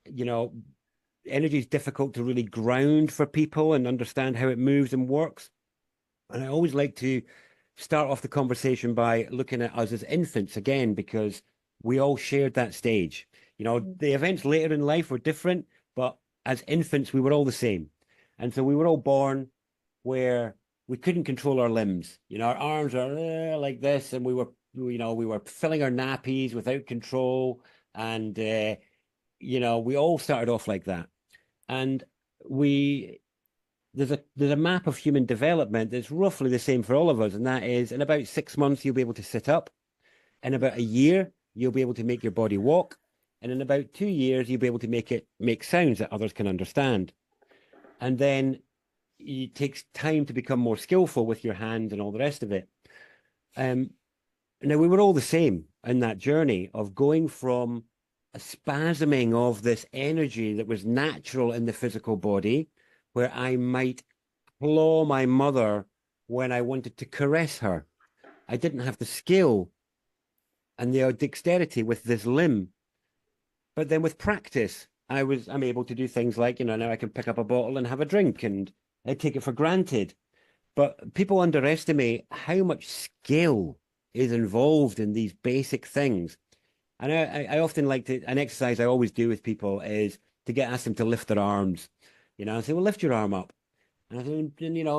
energy is difficult to really ground for people and understand how it moves and works. And I always like to start off the conversation by looking at us as infants again, because we all shared that stage. The events later in life were different, but as infants, we were all the same. And so we were all born where we couldn't control our limbs. Our arms are like this, and we were filling our nappies without control. And, we all started off like that. And there's a map of human development that's roughly the same for all of us. And that is, in about 6 months, you'll be able to sit up. In about a year, you'll be able to make your body walk. And in about 2 years, you'll be able to make sounds that others can understand. And then it takes time to become more skillful with your hands and all the rest of it. Now, we were all the same in that journey of going from a spasming of this energy that was natural in the physical body, where I might claw my mother when I wanted to caress her. I didn't have the skill and the dexterity with this limb. But then with practice, I'm able to do things like, now I can pick up a bottle and have a drink, and I take it for granted. But people underestimate how much skill is involved in these basic things. And I often like to, an exercise I always do with people is to ask them to lift their arms. I say, well, lift your arm up. And I say,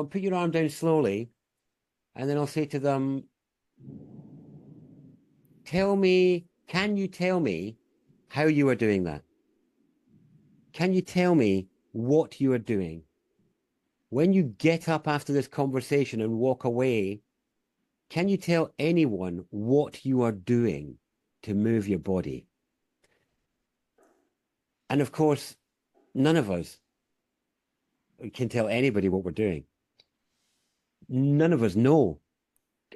put your arm down slowly. And then I'll say to them, can you tell me how you are doing that? Can you tell me what you are doing? When you get up after this conversation and walk away, can you tell anyone what you are doing to move your body? And of course, none of us can tell anybody what we're doing. None of us know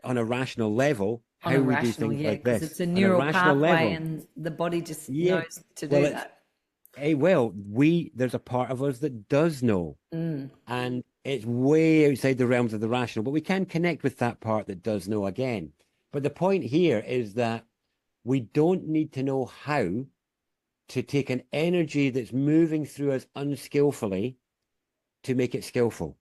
on a rational level how we do things like this. It's a neural pathway, and the body just knows to do that. well, there's a part of us that does know, and it's way outside the realms of the rational, but we can connect with that part that does know again. But the point here is that we don't need to know how to take an energy that's moving through us unskillfully to make it skillful,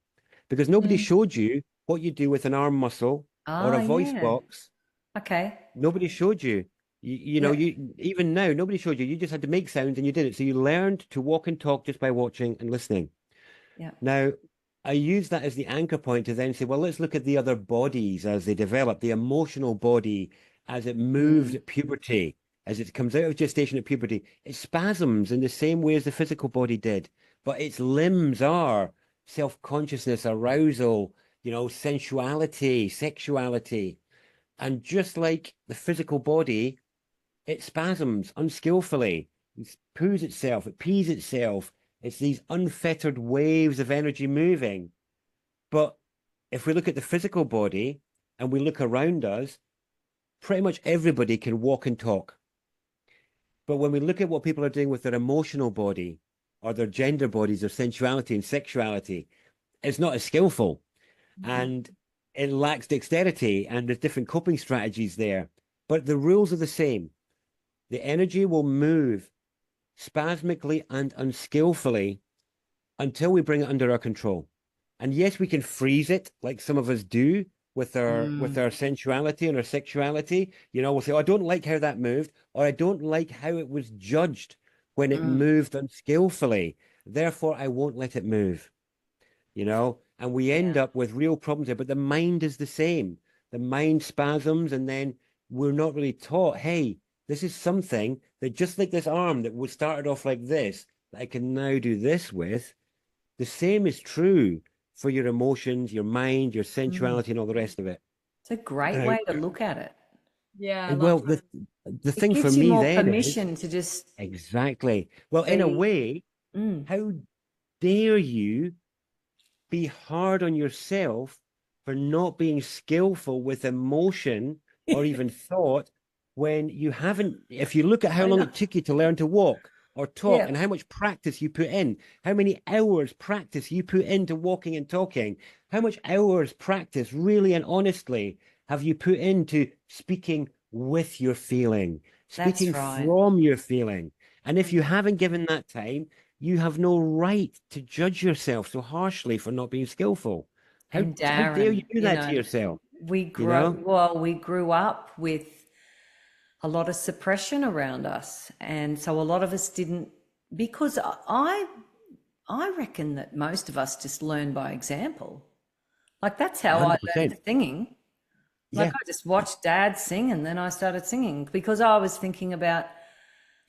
because nobody showed you what you do with an arm muscle or a voice yeah. box. Okay. Nobody showed you. You know, you even now, nobody showed you. You just had to make sounds and you did it. So you learned to walk and talk just by watching and listening. Yeah. Now, I use that as the anchor point to then say, well, let's look at the other bodies as they develop, the emotional body as it moves at puberty, as it comes out of gestation at puberty. It spasms in the same way as the physical body did, but its limbs are self-consciousness, arousal, you know, sensuality, sexuality. And just like the physical body, it spasms unskillfully. It poos itself, it pees itself. It's these unfettered waves of energy moving. But if we look at the physical body and we look around us, pretty much everybody can walk and talk. But when we look at what people are doing with their emotional body or their gender bodies, their sensuality and sexuality, it's not as skillful. And it lacks dexterity, and there's different coping strategies there. But the rules are the same. The energy will move spasmically and unskillfully until we bring it under our control. And yes, we can freeze it like some of us do with our sensuality and our sexuality. You know, we'll say, oh, I don't like how that moved, or I don't like how it was judged when it moved unskillfully. Therefore, I won't let it move. You know, and we end up with real problems there. But the mind is the same. The mind spasms, and then we're not really taught, hey, this is something that just like this arm that was started off like this, that I can now do this with. The same is true for your emotions, your mind, your sensuality, and all the rest of it. It's a great Now, way to look at it. Yeah, I and love well, that. the It thing for gives you me more then is permission to just exactly. Well, in a be. way, how dare you be hard on yourself for not being skillful with emotion or even thought when you haven't, if you look at how I long know. it took you to learn to walk or talk Yeah. and how much practice you put in, how many hours practice you put into walking and talking, how much hours practice really and honestly have you put into speaking with your feeling, That's speaking right. from your feeling. And if you haven't given that time, you have no right to judge yourself so harshly for not being skillful. And How dare you Darren, do that to yourself? we You know? grew up with a lot of suppression around us. And so a lot of us didn't, because I reckon that most of us just learn by example. Like that's how I learned 100%. singing. Like Yeah. I just watched Dad sing and then I started singing because I was thinking about,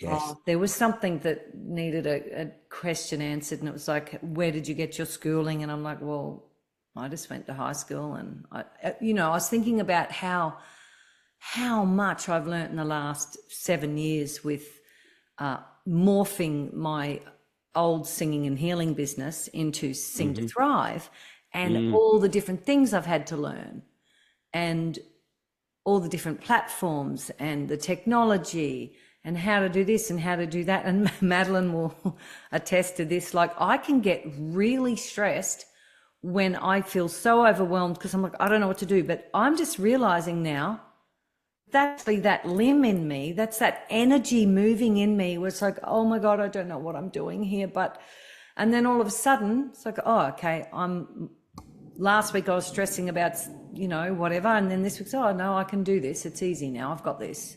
Yes. there was something that needed a question answered, and it was like, where did you get your schooling? And I'm like, well, I just went to high school, and I was thinking about how much I've learnt in the last 7 years with morphing my old singing and healing business into Sing to Thrive, and all the different things I've had to learn, and all the different platforms and the technology and how to do this and how to do that. And Madeline will attest to this. Like I can get really stressed when I feel so overwhelmed because I'm like, I don't know what to do. But I'm just realizing now that's actually that limb in me. That's that energy moving in me where it's like, oh my God, I don't know what I'm doing here. And then all of a sudden it's like, oh, okay, last week I was stressing about, whatever. And then this week's, oh no, I can do this. It's easy now. I've got this.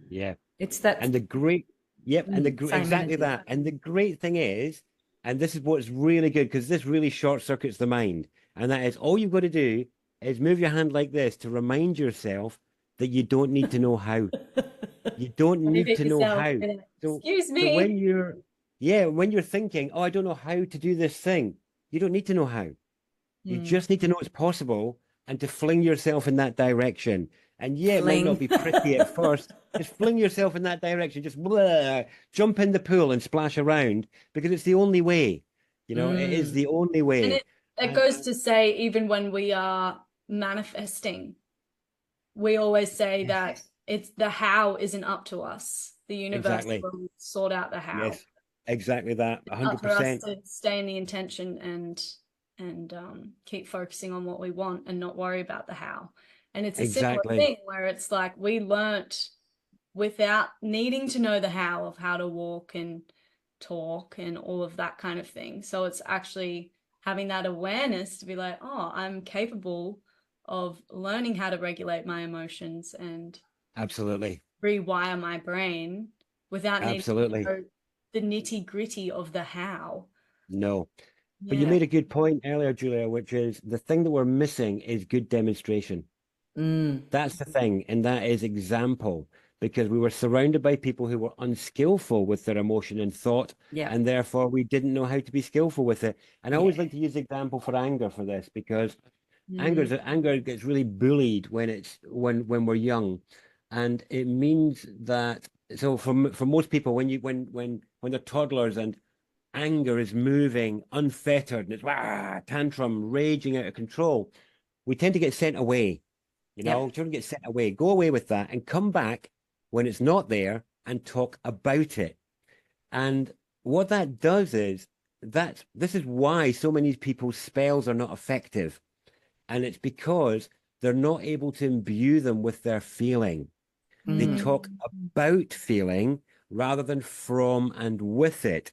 Yeah. It's that And the great, yep, and same exactly energy. that. And the great thing is, and this is what's really good because this really short circuits the mind, and that is all you've got to do is move your hand like this to remind yourself that you don't need to know how. You don't Leave need it to know yourself. how. So, Excuse so me. when you're thinking, oh, I don't know how to do this thing, you don't need to know how. You just need to know it's possible and to fling yourself in that direction. And yeah, it might not Fling. be pretty at first. Just fling yourself in that direction. Just jump in the pool and splash around because it's the only way. You know, it is the only And way. it goes to say, even when we are manifesting, we always say that it's the how isn't up to us. The universe Exactly. will sort out the how. Yes. Exactly that, Up for us 100%. to stay in the intention and keep focusing on what we want and not worry about the how. And it's a similar Exactly. thing where it's like we learnt without needing to know the how of how to walk and talk and all of that kind of thing. So it's actually having that awareness to be like, oh, I'm capable of learning how to regulate my emotions and Absolutely. rewire my brain without needing to Absolutely. know the nitty gritty of the how. No. But you Yeah. made a good point earlier, Julia, which is the thing that we're missing is good demonstration. That's the thing. And that is example, because we were surrounded by people who were unskillful with their emotion and thought, Yeah. and therefore we didn't know how to be skillful with it. And I always like to use the example for anger for this, because anger gets really bullied when when we're young. And it means that, so for most people, when they're toddlers and anger is moving unfettered and it's tantrum raging out of control, we tend to get sent away. Yep. Children get sent away. Go away with that and come back when it's not there and talk about it. And what that does is this is why so many people's spells are not effective. And it's because they're not able to imbue them with their feeling. They talk about feeling rather than from and with it.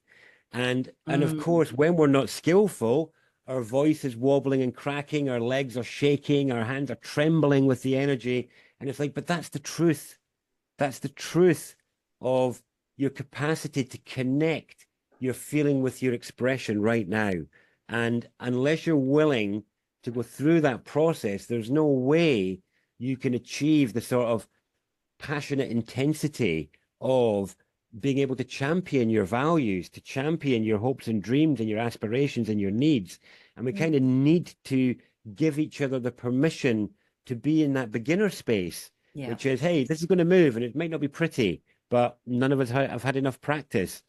And of course, when we're not skillful, our voice is wobbling and cracking, our legs are shaking, our hands are trembling with the energy. And it's like, but that's the truth. That's the truth of your capacity to connect your feeling with your expression right now. And unless you're willing to go through that process, there's no way you can achieve the sort of passionate intensity of being able to champion your values, to champion your hopes and dreams and your aspirations and your needs. And we kind of need to give each other the permission to be in that beginner space, which is, hey, this is going to move and it might not be pretty, but none of us have had enough practice.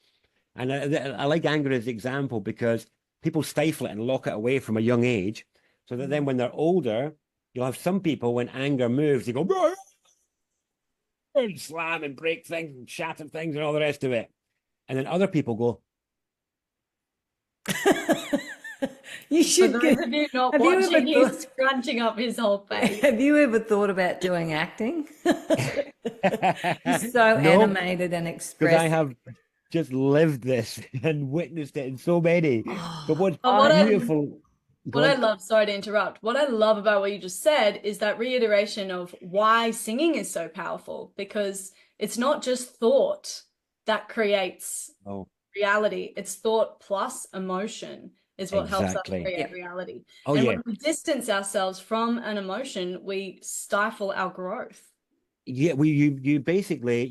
And I like anger as an example because people stifle it and lock it away from a young age, so that then when they're older, you'll have some people when anger moves, they go, and slam and break things and shatter things and all the rest of it. And then other people go, You For should those of you not watching, he's scrunching up his whole face. Have you ever thought about doing acting? He's so no, animated and because expressive. I have just lived this and witnessed it in so many. But what's beautiful. What I love, sorry to interrupt, what I love about what you just said is that reiteration of why singing is so powerful, because it's not just thought that creates reality. It's thought plus emotion is what helps us create reality. And when we distance ourselves from an emotion, we stifle our growth. Yeah, you basically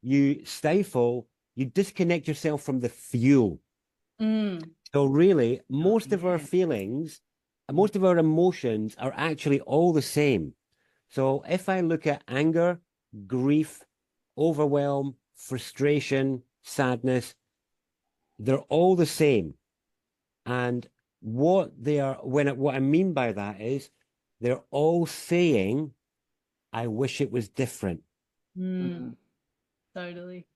you stifle, you disconnect yourself from the fuel. So really, most of our feelings, most of our emotions are actually all the same. So if I look at anger, grief, overwhelm, frustration, sadness, they're all the same. And what I mean by that is they're all saying, I wish it was different. Totally.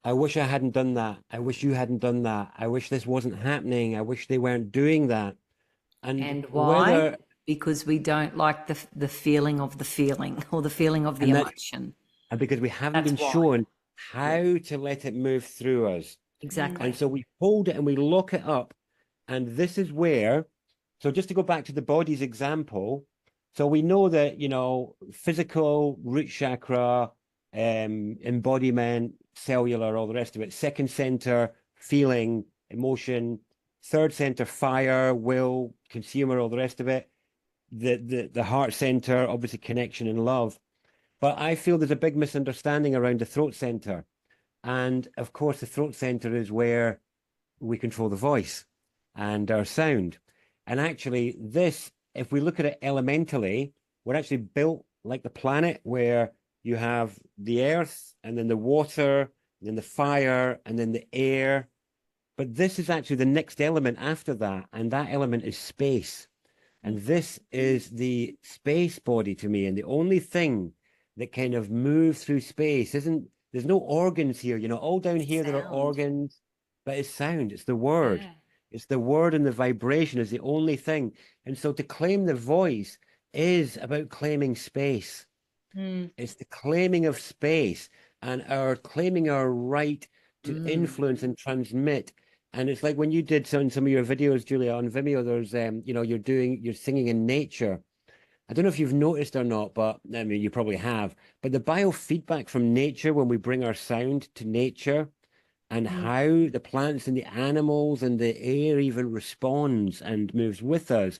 I wish I hadn't done that. I wish you hadn't done that. I wish this wasn't happening. I wish they weren't doing that. And why? Because we don't like the feeling of the feeling or the feeling of the emotion. And because we haven't been shown how to let it move through us. Exactly. And so we hold it and we lock it up. And this is where, so just to go back to the body's example, so we know that, physical, root chakra, embodiment, cellular, all the rest of it, second center, feeling, emotion, third center, fire, will, consumer, all the rest of it, the heart center, obviously connection and love. But I feel there's a big misunderstanding around the throat center. And of course, the throat center is where we control the voice and our sound. And actually, if we look at it elementally, we're actually built like the planet, where you have the earth and then the water, and then the fire, and then the air. But this is actually the next element after that. And that element is space. And this is the space body to me. And the only thing that kind of moves through space there's no organs here. All down here, there are organs. but it's sound. It's the word. Yeah. It's the word, and the vibration is the only thing. And so to claim the voice is about claiming space. It's the claiming of space and our claiming our right to influence and transmit. And it's like when you did some of your videos, Julia, on Vimeo, there's you're singing in nature. I don't know if you've noticed or not, but I mean, you probably have. But the biofeedback from nature, when we bring our sound to nature, and how the plants and the animals and the air even responds and moves with us,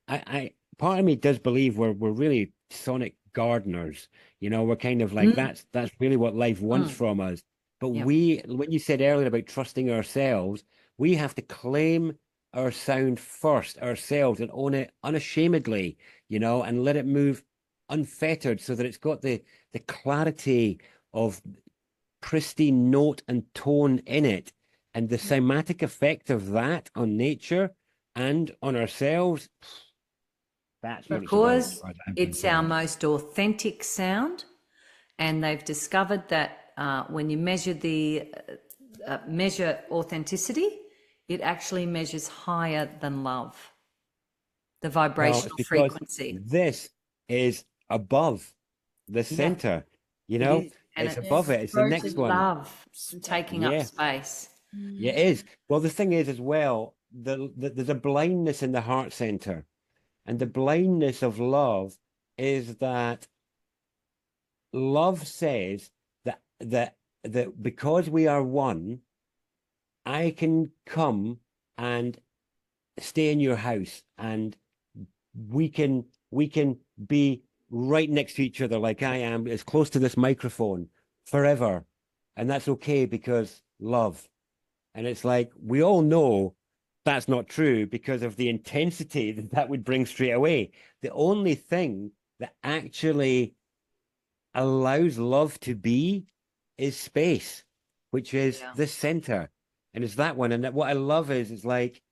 I part of me does believe we're really sonic gardeners. We're kind of like that's really what life wants from us. But Yep. when you said earlier about trusting ourselves, we have to claim our sound first, ourselves, and own it unashamedly, and let it move unfettered so that it's got the clarity of pristine note and tone in it. And the cymatic effect of that on nature and on ourselves, that's what it's about, as Because far as I'm it's our concerned. most authentic sound, and they've discovered that when you measure authenticity, it actually measures higher than love, the Well, vibrational it's because frequency. this is above the Yeah, center, it is, and it's above it. It's the next one. love taking up Yeah, space. yeah, it is. Well, the thing is as well, there's a blindness in the heart center. And the blindness of love is that love says that because we are one, I can come and stay in your house, and we can be right next to each other, like I am, as close to this microphone forever. And that's okay because love. And it's like, we all know that's not true because of the intensity that would bring straight away. The only thing that actually allows love to be is space, which is Yeah. the center. And it's that one. And what I love is like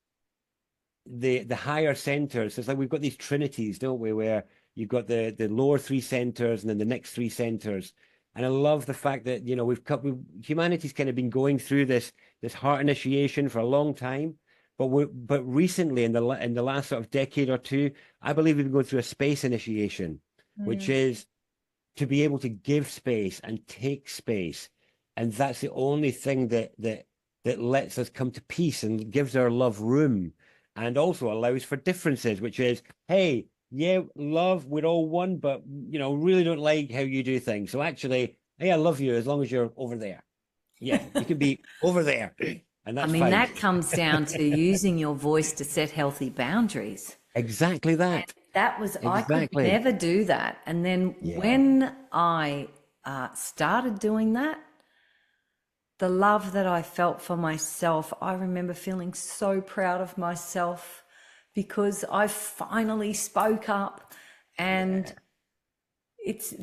the higher centers. It's like we've got these trinities, don't we, where you've got the lower three centers and then the next three centers. And I love the fact that humanity's kind of been going through this heart initiation for a long time, but recently in the last sort of decade or two, I believe we've been going through a space initiation, which is to be able to give space and take space, and that's the only thing that lets us come to peace and gives our love room, and also allows for differences, which is, hey, yeah, love, we're all one, but really don't like how you do things. So actually, hey, I love you as long as you're over there. Yeah, you can be over there, and I that's mean, fine. that comes down to using your voice to set healthy boundaries. Exactly that. I could Exactly. never do that. And then Yeah. when I started doing that, the love that I felt for myself, I remember feeling so proud of myself because I finally spoke up. And it's,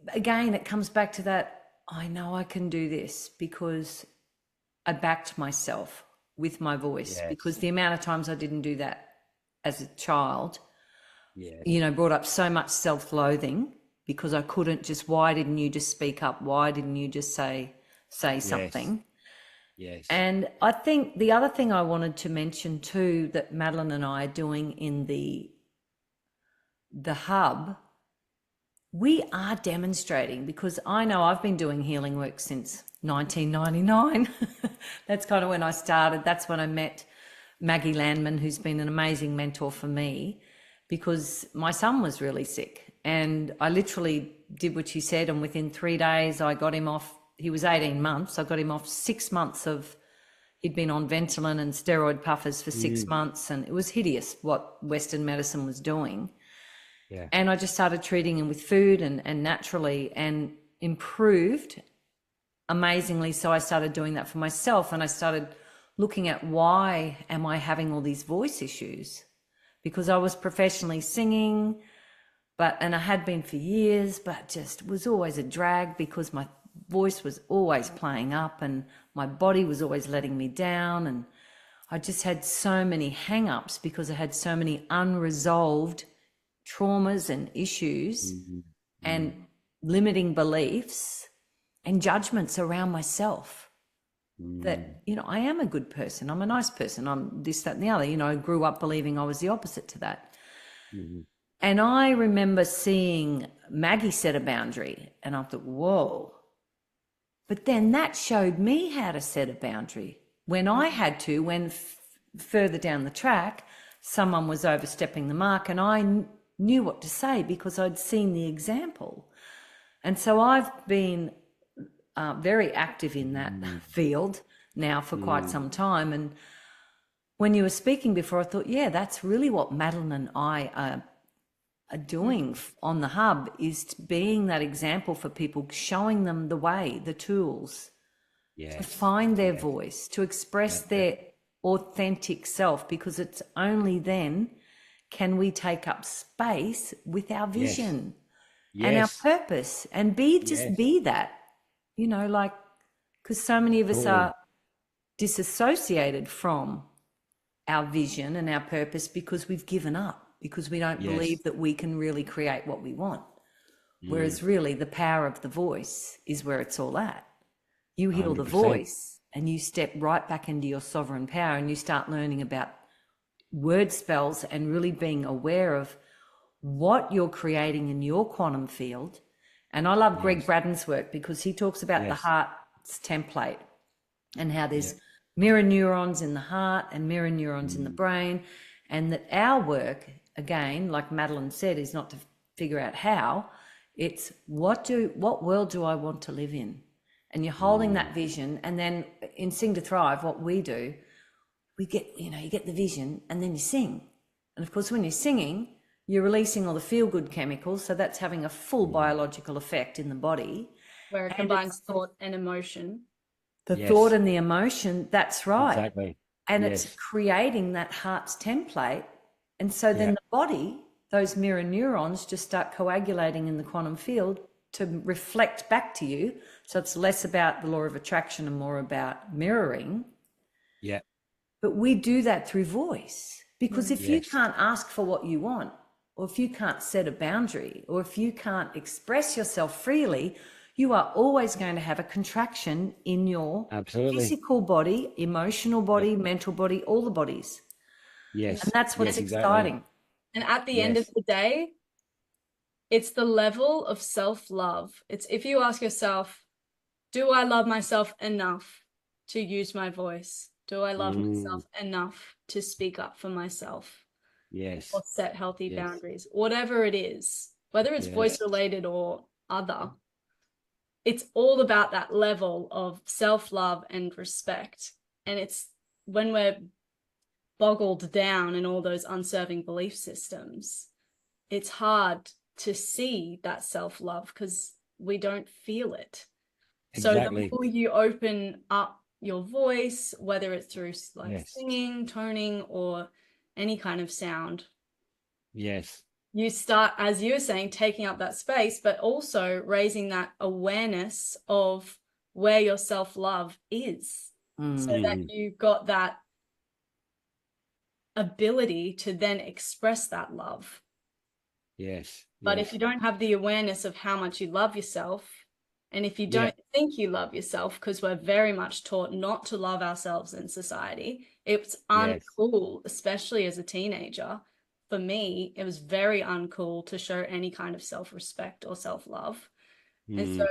again, it comes back to that, I know I can do this because I backed myself with my voice, because Yes. the amount of times I didn't do that as a child, Yes. brought up so much self-loathing because I couldn't just, why didn't you just speak up? Why didn't you just say Yes. something? Yes. And I think the other thing I wanted to mention too, that Madeline and I are doing in the hub, we are demonstrating, because I know I've been doing healing work since 1999. That's kind of when I started. That's when I met Maggie Landman, who's been an amazing mentor for me, because my son was really sick. And I literally did what she said. And within 3 days, I got him off. He was 18 months. I got him off 6 months of, he'd been on Ventolin and steroid puffers for 6 months. And it was hideous what Western medicine was doing. Yeah. And I just started treating him with food and naturally, and improved amazingly. So I started doing that for myself, and I started looking at, why am I having all these voice issues? Because I was professionally singing, and I had been for years, but just was always a drag because my voice was always playing up and my body was always letting me down. And I just had so many hang-ups because I had so many unresolved traumas and issues and limiting beliefs and judgments around myself. that, you know, I am a good person. I'm a nice person. I'm this, that, and the other. You know, I grew up believing I was the opposite to that. And I remember seeing Maggie set a boundary and I thought, whoa. But then that showed me how to set a boundary when I had to, when further down the track, someone was overstepping the mark and I knew what to say because I'd seen the example. And so I've been very active in that field now for quite some time. And when you were speaking before, I thought, yeah, that's really what Madeline and I are doing on the hub, is being that example for people, showing them the way, the tools to find their voice, to express their authentic self, because it's only then can we take up space with our vision and our purpose and be that, you know, like, because so many of us are disassociated from our vision and our purpose because we've given up, because we don't believe that we can really create what we want. Whereas really the power of the voice is where it's all at. You heal 100%. The voice and you step right back into your sovereign power and you start learning about word spells and really being aware of what you're creating in your quantum field. And I love Greg Braden's work because he talks about the heart's template and how there's mirror neurons in the heart and mirror neurons in the brain, and that our work, again, like Madeline said, is not to figure out how, it's what world do I want to live in? And you're holding that vision. And then in Sing to Thrive, what we do, we get, you know, you get the vision and then you sing. And of course, when you're singing, you're releasing all the feel-good chemicals. So that's having a full biological effect in the body. Where it combines thought and emotion. The thought and the emotion, that's right. Exactly. And it's creating that heart's template. And so then the body, those mirror neurons just start coagulating in the quantum field to reflect back to you. So it's less about the law of attraction and more about mirroring. Yeah. But we do that through voice, because if you can't ask for what you want, or if you can't set a boundary, or if you can't express yourself freely, you are always going to have a contraction in your physical body, emotional body, mental body, all the bodies. Yes. And that's what's exciting. And at the end of the day, it's the level of self-love. It's if you ask yourself, do I love myself enough to use my voice? Do I love myself enough to speak up for myself? Yes. Or set healthy boundaries, whatever it is, whether it's voice related or other. It's all about that level of self-love and respect. And it's when we're boggled down in all those unserving belief systems, it's hard to see that self-love because we don't feel it. Exactly. So the more you open up your voice, whether it's through like singing, toning, or any kind of sound, you start, as you were saying, taking up that space, but also raising that awareness of where your self-love is, so that you've got that ability to then express that love. But if you don't have the awareness of how much you love yourself, and if you don't think you love yourself, because we're very much taught not to love ourselves in society, it's uncool, especially as a teenager. For me, it was very uncool to show any kind of self-respect or self-love. And so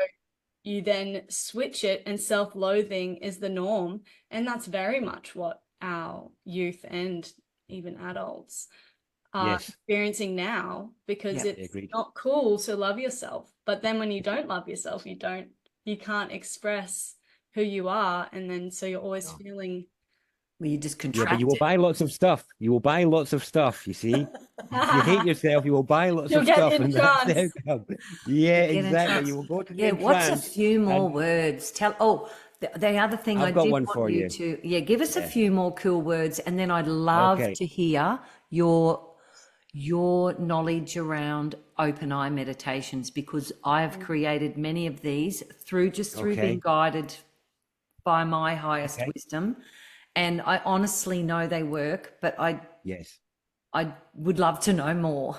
you then switch it, and self-loathing is the norm. And that's very much what our youth and even adults are experiencing now, because it's not cool to love yourself. But then when you don't love yourself, you can't express who you are. And then so you're always feeling, well, you just contract. Yeah, but you will buy lots of stuff. You will buy lots of stuff, you see. If you hate yourself, you will buy lots of stuff. And that's the outcome. Yeah, exactly. You will go to the what's a few more words? The other thing I've I got did one want for you to, give us a few more cool words, and then I'd love to hear your knowledge around open eye meditations, because I've created many of these through being guided by my highest wisdom. And I honestly know they work, but I would love to know more.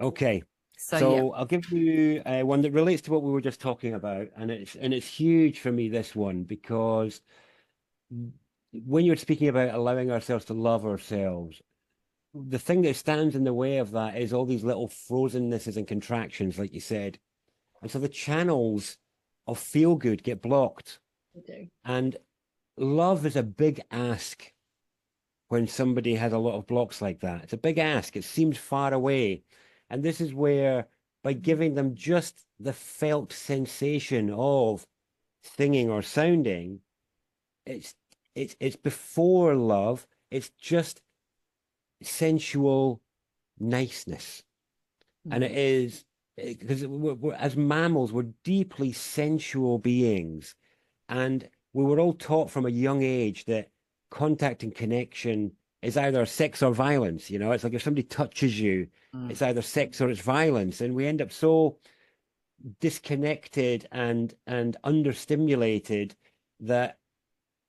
Okay. So I'll give you one that relates to what we were just talking about, and it's huge for me, this one, because when you're speaking about allowing ourselves to love ourselves, the thing that stands in the way of that is all these little frozennesses and contractions, like you said. And so the channels of feel good get blocked. Okay. And love is a big ask when somebody has a lot of blocks like that. It's a big ask. It seems far away. And this is where, by giving them just the felt sensation of singing or sounding, it's before love. It's just sensual niceness. And it is, because as mammals, we're deeply sensual beings. And we were all taught from a young age that contact and connection is either sex or violence. You know, it's like if somebody touches you, it's either sex or it's violence. And we end up so disconnected and understimulated that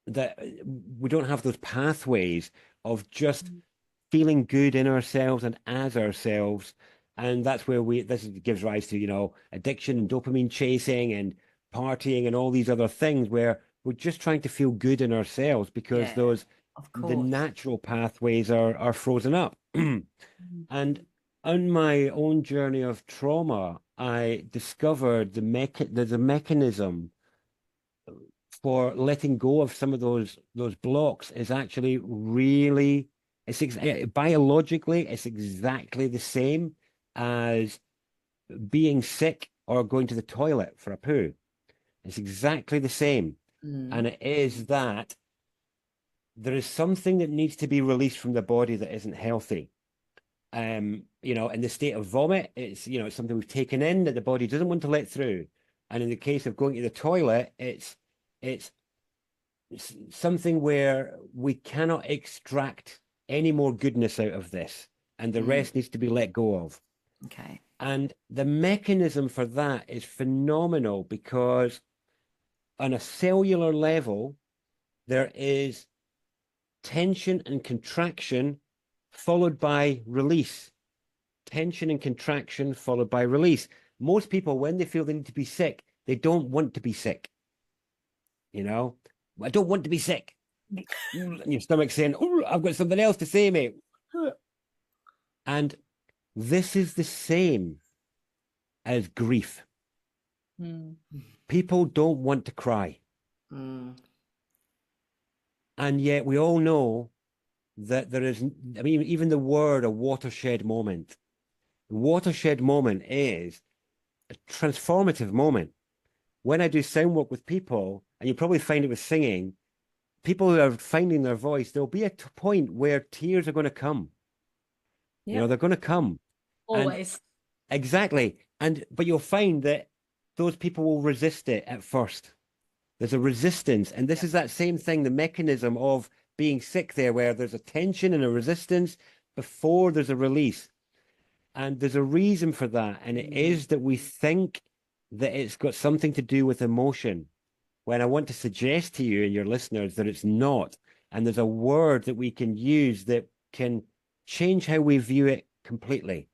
we don't have those pathways of just feeling good in ourselves and as ourselves. And that's where this gives rise to, you know, addiction and dopamine chasing and partying and all these other things where we're just trying to feel good in ourselves because the natural pathways are frozen up. And on my own journey of trauma, I discovered there's a mechanism for letting go of some of those blocks is actually really, biologically, it's exactly the same as being sick or going to the toilet for a poo. It's exactly the same. And it is that there is something that needs to be released from the body that isn't healthy. You know, in the state of vomit, it's, you know, it's something we've taken in that the body doesn't want to let through. And in the case of going to the toilet, it's something where we cannot extract any more goodness out of this, and the rest needs to be let go of. Okay. And the mechanism for that is phenomenal because on a cellular level, there is tension and contraction followed by release. Tension and contraction followed by release. Most people, when they feel they need to be sick, they don't want to be sick. You know, I don't want to be sick. And your stomach's saying, oh, I've got something else to say, mate. And this is the same as grief. People don't want to cry. And yet we all know that there is, I mean, even the word a watershed moment. The watershed moment is a transformative moment. When I do sound work with people, and you probably find it with singing, people who are finding their voice, there'll be a point where tears are going to come. Yep. You know, they're going to come. Always. Exactly. But you'll find that those people will resist it at first. There's a resistance. And this is that same thing, the mechanism of being sick there, where there's a tension and a resistance before there's a release. And there's a reason for that. And it is that we think that it's got something to do with emotion, when I want to suggest to you and your listeners that it's not. And there's a word that we can use that can change how we view it completely.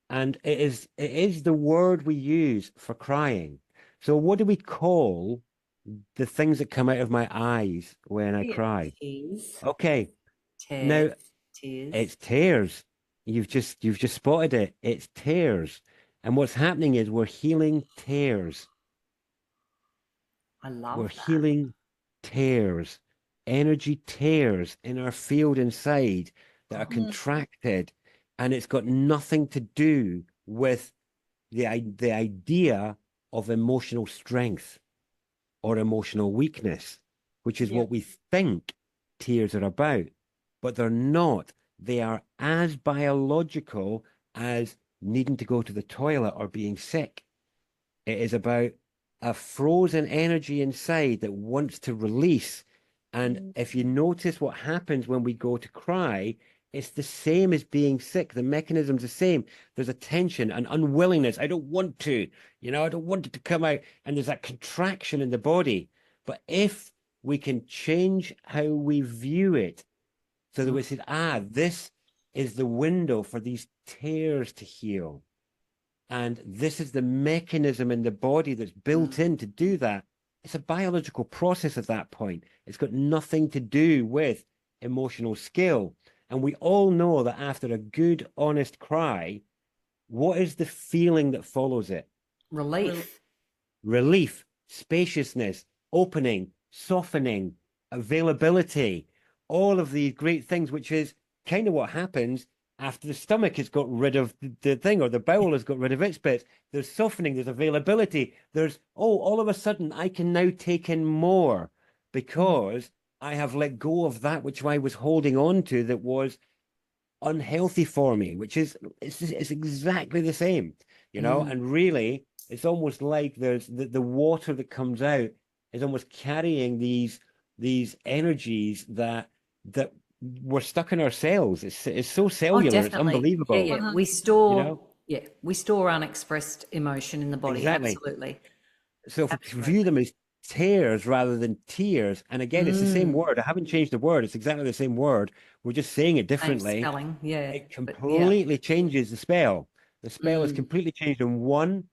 And it is the word we use for crying. So what do we call the things that come out of my eyes when I cry? Tears. Okay. Now, it's tears. You've just spotted it. It's tears. And what's happening is we're healing tears. I love We're that. healing tears, energy tears in our field inside that are contracted. And it's got nothing to do with the idea of emotional strength or emotional weakness, which is what we think tears are about. But they're not. They are as biological as needing to go to the toilet or being sick. It is about a frozen energy inside that wants to release. And if you notice what happens when we go to cry, it's the same as being sick. The mechanism's the same. There's a tension, an unwillingness. I don't want to, you know, I don't want it to come out. And there's that contraction in the body. But if we can change how we view it so that we say, this is the window for these tears to heal. And this is the mechanism in the body that's built in to do that. it's a biological process at that point. It's got nothing to do with emotional skill. And we all know that after a good, honest cry, what is the feeling that follows it? Relief. Relief, spaciousness, opening, softening, availability, all of these great things, which is kind of what happens after the stomach has got rid of the thing, or the bowel has got rid of its bits. There's softening, there's availability, there's, oh, all of a sudden I can now take in more because I have let go of that which I was holding on to that was unhealthy for me, which is it's exactly the same, you know. And really, it's almost like there's the water that comes out is almost carrying these energies that we're stuck in our cells. It's so cellular. It's unbelievable. Yeah. We store, you know? we store unexpressed emotion in the body. Exactly. Absolutely. So if we view them as tears rather than tears, and again, it's the same word. I haven't changed the word. It's exactly the same word. We're just saying it differently. Same spelling, yeah. It completely changes the spell. The spell is completely changed, and one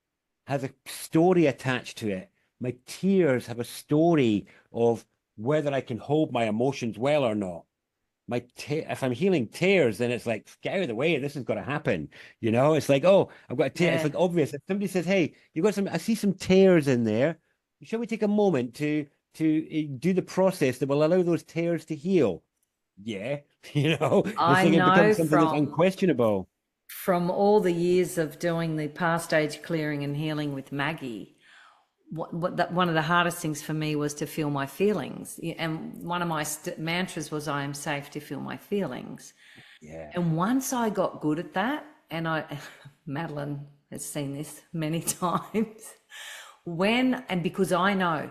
has a story attached to it. My tears have a story of whether I can hold my emotions well or not. If I'm healing tears, then it's like, get out of the way. This has got to happen. You know, it's like, oh, I've got a tear. It's like obvious. If somebody says, hey, you got some, I see some tears in there. Shall we take a moment to do the process that will allow those tears to heal? Yeah, you know, I know it becomes something that's unquestionable. From all the years of doing the past stage clearing and healing with Maggie, one of the hardest things for me was to feel my feelings. And one of my mantras was, I am safe to feel my feelings. Yeah. And once I got good at that, and Madeline has seen this many times, because I know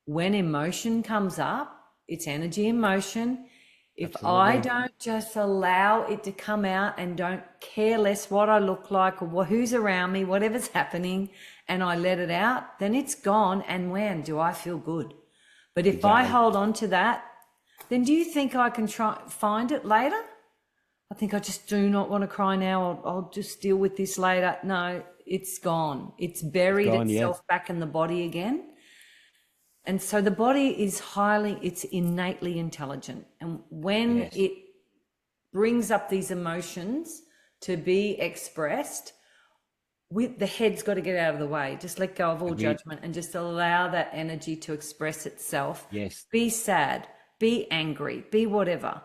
when emotion comes up, it's energy in motion. If I don't just allow it to come out and don't care less what I look like or who's around me, whatever's happening, and I let it out, then it's gone. And when do I feel good? But if I hold on to that, then do you think I can try find it later? I think I just do not want to cry now. I'll just deal with this later. No, it's gone. It's buried itself back in the body again. And so the body is it's innately intelligent. And when it brings up these emotions to be expressed, the head's got to get out of the way. Just let go of all judgment and just allow that energy to express itself. Yes. Be sad, be angry, be whatever.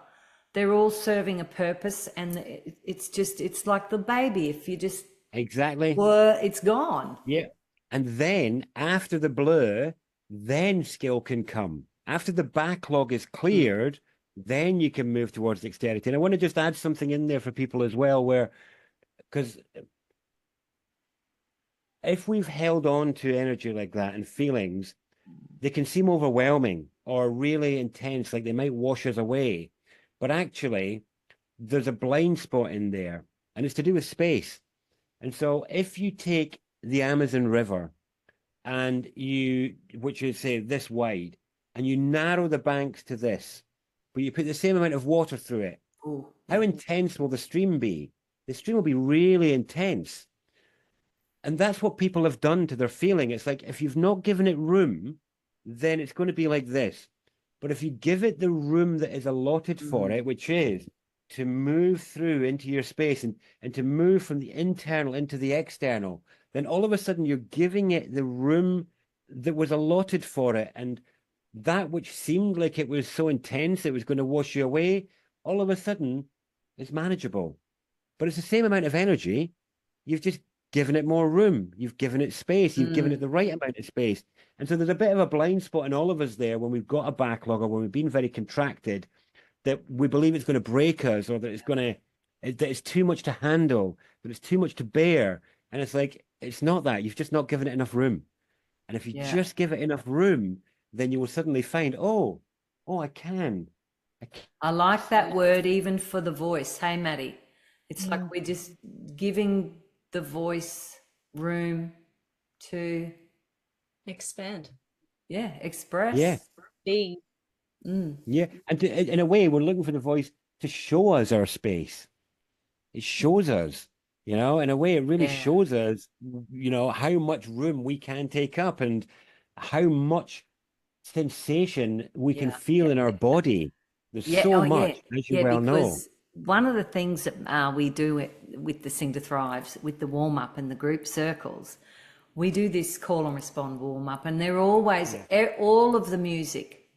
They're all serving a purpose, and it's like the baby. If you just it's gone. Yeah. And then after the blur, then skill can come. After the backlog is cleared, then you can move towards dexterity. And I want to just add something in there for people as well, because if we've held on to energy like that and feelings, they can seem overwhelming or really intense, like they might wash us away. But actually, there's a blind spot in there, and it's to do with space. And so if you take the Amazon River, and which is say this wide, and you narrow the banks to this, but you put the same amount of water through it, how intense will the stream be? The stream will be really intense. And that's what people have done to their feeling. It's like, if you've not given it room, then it's going to be like this. But if you give it the room that is allotted for it, which is to move through into your space and to move from the internal into the external, then all of a sudden you're giving it the room that was allotted for it. And that which seemed like it was so intense, it was going to wash you away, all of a sudden is manageable. But it's the same amount of energy. You've just given it more room. You've given it space. You've given it the right amount of space. And so there's a bit of a blind spot in all of us there when we've got a backlog or when we've been very contracted, that we believe it's going to break us, or that it's too much to handle, that it's too much to bear. And it's like, it's not that. You've just not given it enough room. And if you just give it enough room, then you will suddenly find, I can. I like that word even for the voice. Hey, Maddie, it's like we're just giving the voice room to expand. Yeah, express. Yeah. Be. Yeah. And in a way, we're looking for the voice to show us our space. It shows us, in a way, it really shows us, how much room we can take up and how much sensation we can Yeah, feel in our body. There's so much, as you well know. because one of the things that we do with the Sing to Thrive, with the warm up and the group circles, we do this call and respond warm up, and they're always all of the music,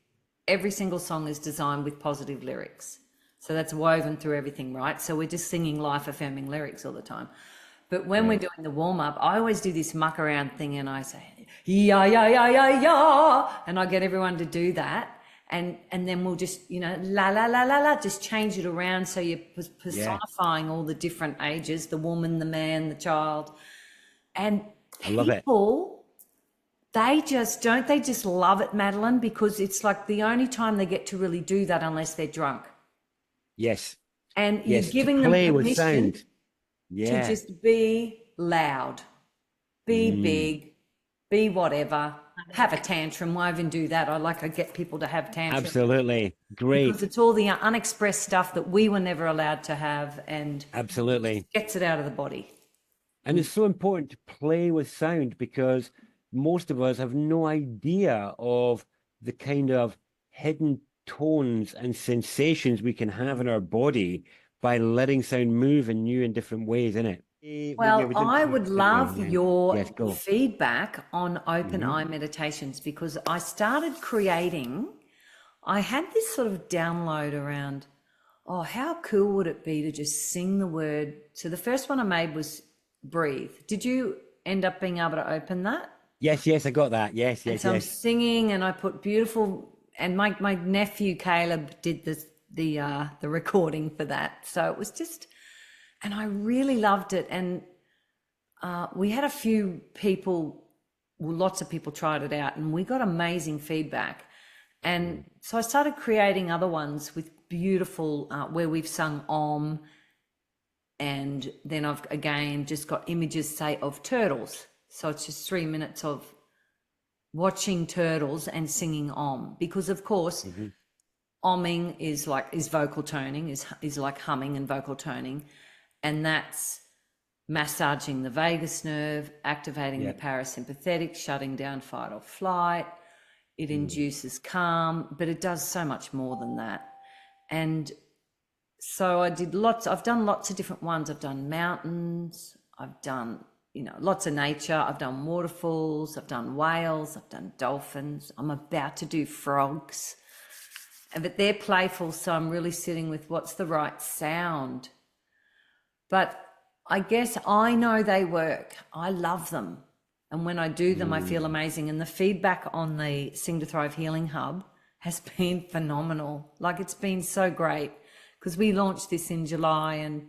every single song is designed with positive lyrics. So that's woven through everything, right? So we're just singing life affirming lyrics all the time. But when we're doing the warm up, I always do this muck around thing and I say, yeah, yeah, yeah, yeah, yeah. And I get everyone to do that. And then we'll just, you know, la, la, la, la, la, just change it around. So you're personifying all the different ages, the woman, the man, the child. And I love it. people, they just love it, Madeline, because it's like the only time they get to really do that unless they're drunk. Yes. And Yes, you're giving to them play with permission sound. to just be loud, be big, be whatever, have a tantrum. Why even do that? I get people to have tantrums. Absolutely. Great. Because it's all the unexpressed stuff that we were never allowed to have, and Absolutely. gets it out of the body. And it's so important to play with sound because most of us have no idea of the kind of hidden tones and sensations we can have in our body by letting sound move in new and different ways, innit? Well, I would love your go. feedback on open eye meditations, because I started creating, I had this sort of download around, oh, how cool would it be to just sing the word? So the first one I made was breathe. Did you end up being able to open that? Yes, I got that. Yes. I'm singing, and I put beautiful, and my nephew Caleb did the recording for that. So it was just, and I really loved it. And we had a few people, well, lots of people tried it out, and we got amazing feedback. And so I started creating other ones with beautiful, where we've sung Om. And then I've again just got images, say, of turtles. So it's just 3 minutes of watching turtles and singing Om, because of course, Omming is vocal toning, is like humming and vocal toning, and that's massaging the vagus nerve, activating the parasympathetic, shutting down fight or flight. It induces calm, but it does so much more than that. And so I've done lots of different ones. I've done mountains, I've done, lots of nature. I've done waterfalls, I've done whales, I've done dolphins. I'm about to do frogs, but they're playful. So I'm really sitting with what's the right sound. But I guess I know they work. I love them. And when I do them, I feel amazing. And the feedback on the Sing to Thrive Healing Hub has been phenomenal. Like, it's been so great, because we launched this in July, and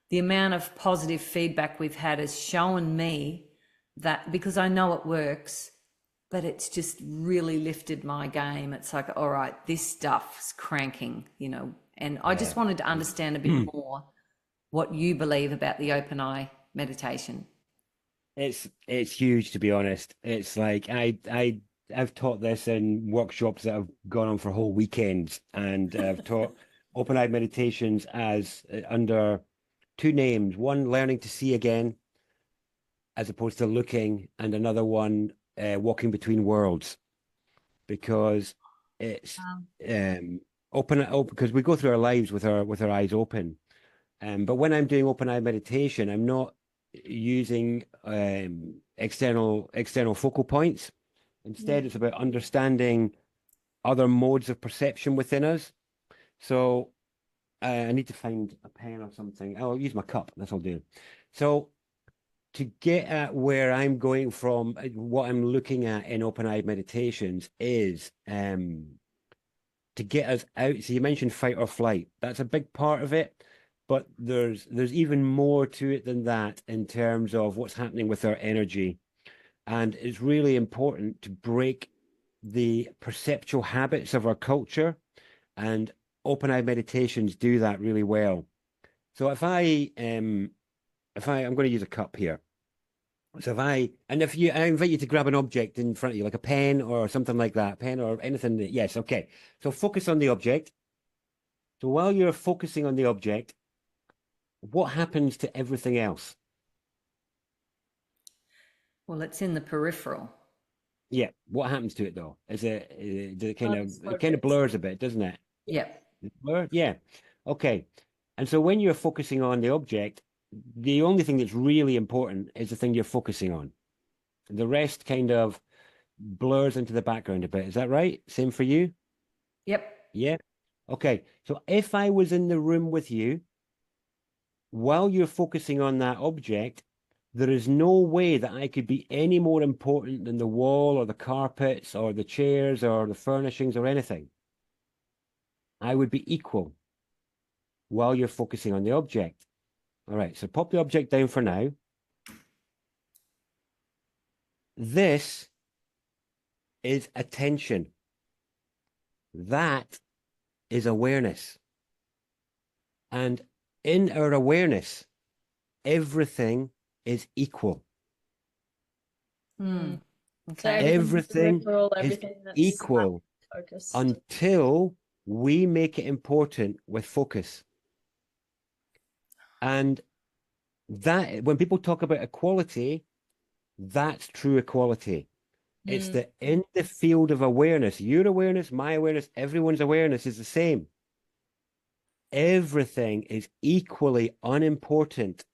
the amount of positive feedback we've had has shown me that, because I know it works, but it's just really lifted my game. It's like, all right, this stuff's cranking, and I just wanted to understand a bit more what you believe about the open eye meditation. It's huge, to be honest. It's like I've taught this in workshops that have gone on for whole weekends, and I've taught open-eyed meditations as under two names: one, learning to see again, as opposed to looking, and another one, walking between worlds, because it's open because we go through our lives with our eyes open. But when I'm doing open-eye meditation, I'm not using external focal points. Instead, it's about understanding other modes of perception within us. So I need to find a pen or something. I'll use my cup. That's all I'll do. So to get at where I'm going from, what I'm looking at in open-eyed meditations is to get us out. So you mentioned fight or flight. That's a big part of it. But there's even more to it than that in terms of what's happening with our energy. And it's really important to break the perceptual habits of our culture, and open-eye meditations do that really well. So if I'm going to use a cup here. So I invite you to grab an object in front of you, like a pen or something like that, pen or anything. Yes, okay. So focus on the object. So while you're focusing on the object, what happens to everything else? Well, it's in the peripheral. Yeah. What happens to it though? Does it Unfocused. kind of blurs a bit, doesn't it? Yep. Blur? Yeah. Okay. And so when you're focusing on the object, the only thing that's really important is the thing you're focusing on. The rest kind of blurs into the background a bit. Is that right? Same for you? Yep. Yeah. Okay. So if I was in the room with you while you're focusing on that object, there is no way that I could be any more important than the wall or the carpets or the chairs or the furnishings or anything. I would be equal while you're focusing on the object. All right, so pop the object down for now. This is attention. That is awareness. And in our awareness, everything is equal. Mm. So Okay. Everything peripheral, is everything that's equal focused. until we make it important with focus. And that, when people talk about equality, that's true equality. It's that in the field of awareness, your awareness, my awareness, everyone's awareness is the same. Everything is equally unimportant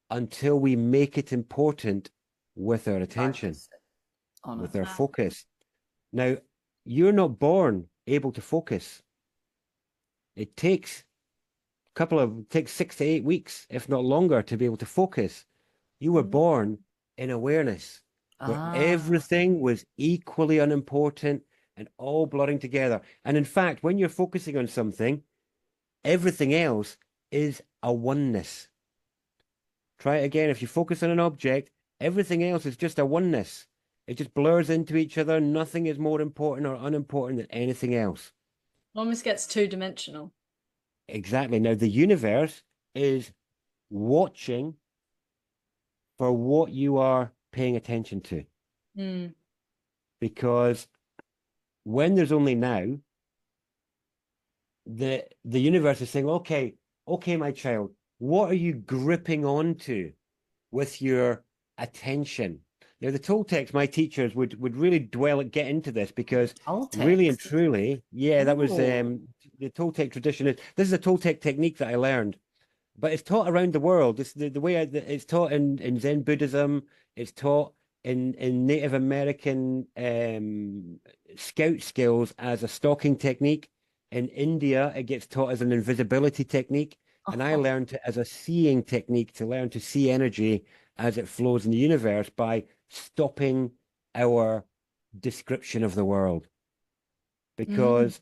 until we make it important with our attention, Focus on with it. our focus. Now, you're not born able to focus. It takes takes 6 to 8 weeks, if not longer, to be able to focus. You were born in awareness, where everything was equally unimportant and all blurring together. And in fact, when you're focusing on something, everything else is a oneness. Try it again. If you focus on an object, everything else is just a oneness. It just blurs into each other. Nothing is more important or unimportant than anything else. Almost gets two-dimensional. Exactly. Now, the universe is watching for what you are paying attention to. Because when there's only now, the universe is saying, okay, my child, what are you gripping onto with your attention? Now, the Toltecs, my teachers, would really get into this, because really and truly, yeah, that was the Toltec tradition. This is a Toltec technique that I learned, but it's taught around the world. It's the way it's taught in Zen Buddhism. It's taught in Native American scout skills as a stalking technique. In India, it gets taught as an invisibility technique. And I learned it as a seeing technique, to learn to see energy as it flows in the universe by stopping our description of the world. Because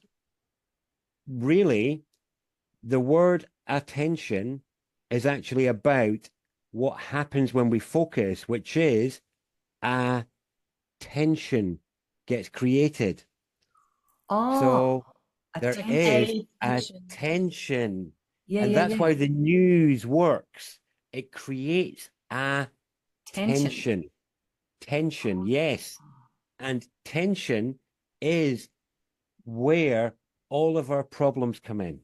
really, the word attention is actually about what happens when we focus, which is tension gets created. So there is attention. And that's why the news works. It creates tension. Tension, yes. And tension is where all of our problems come in.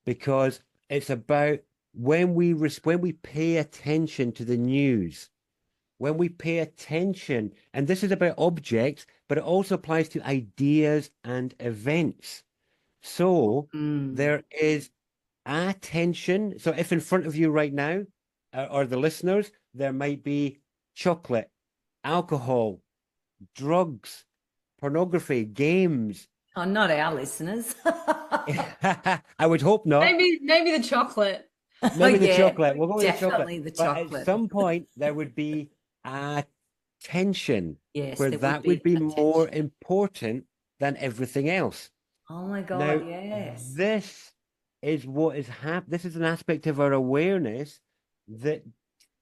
Because it's about when we pay attention to the news, when we pay attention, and this is about objects, but it also applies to ideas and events. So there is attention. So if in front of you right now, or the listeners, there might be chocolate, alcohol, drugs, pornography, games. Oh, not our listeners. I would hope not. Maybe the chocolate. Maybe the chocolate. We'll go with definitely the chocolate. The chocolate. But at some point, there would be attention, where that would be more important than everything else. Oh my God, now, yes. This is what is happening. This is an aspect of our awareness that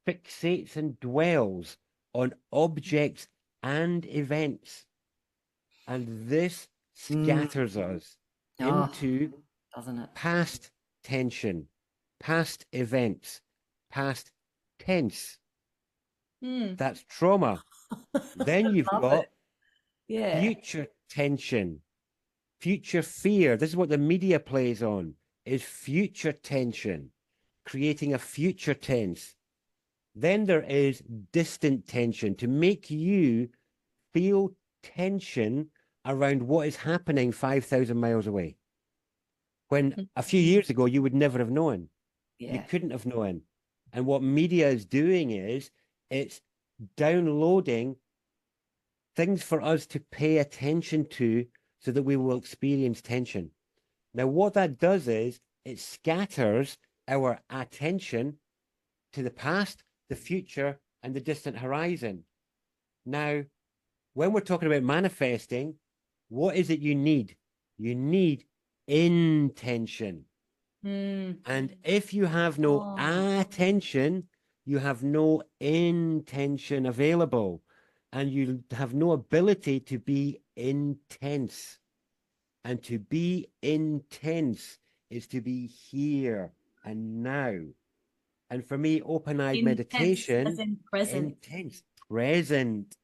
fixates and dwells on objects and events. And this scatters us into doesn't it? Past tension, past events, past tense. That's trauma. Then you've got future tension, future fear. This is what the media plays on, is future tension, creating a future tense. Then there is distant tension, to make you feel tension around what is happening 5,000 miles away. When a few years ago, you would never have known. Yeah. You couldn't have known. And what media is doing is it's downloading things for us to pay attention to so that we will experience tension. Now, what that does is it scatters our attention to the past, the future, and the distant horizon. Now, when we're talking about manifesting, what is it you need? You need intention. And if you have no attention, you have no intention available, and you have no ability to be intense. And to be intense is to be here and now. And for me, open-eyed meditation, as in present. intense, present.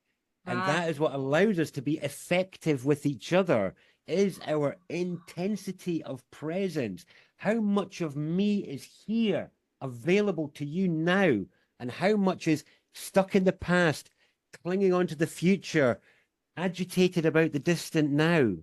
And Right. that is what allows us to be effective with each other, is our intensity of presence. How much of me is here, available to you now, and how much is stuck in the past, clinging on to the future, agitated about the distant now.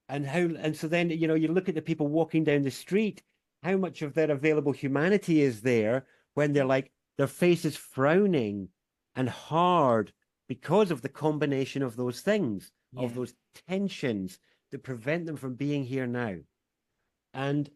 And so then, you look at the people walking down the street, how much of their available humanity is there when they're like, their face is frowning and hard because of the combination of those things, of those tensions that prevent them from being here now. And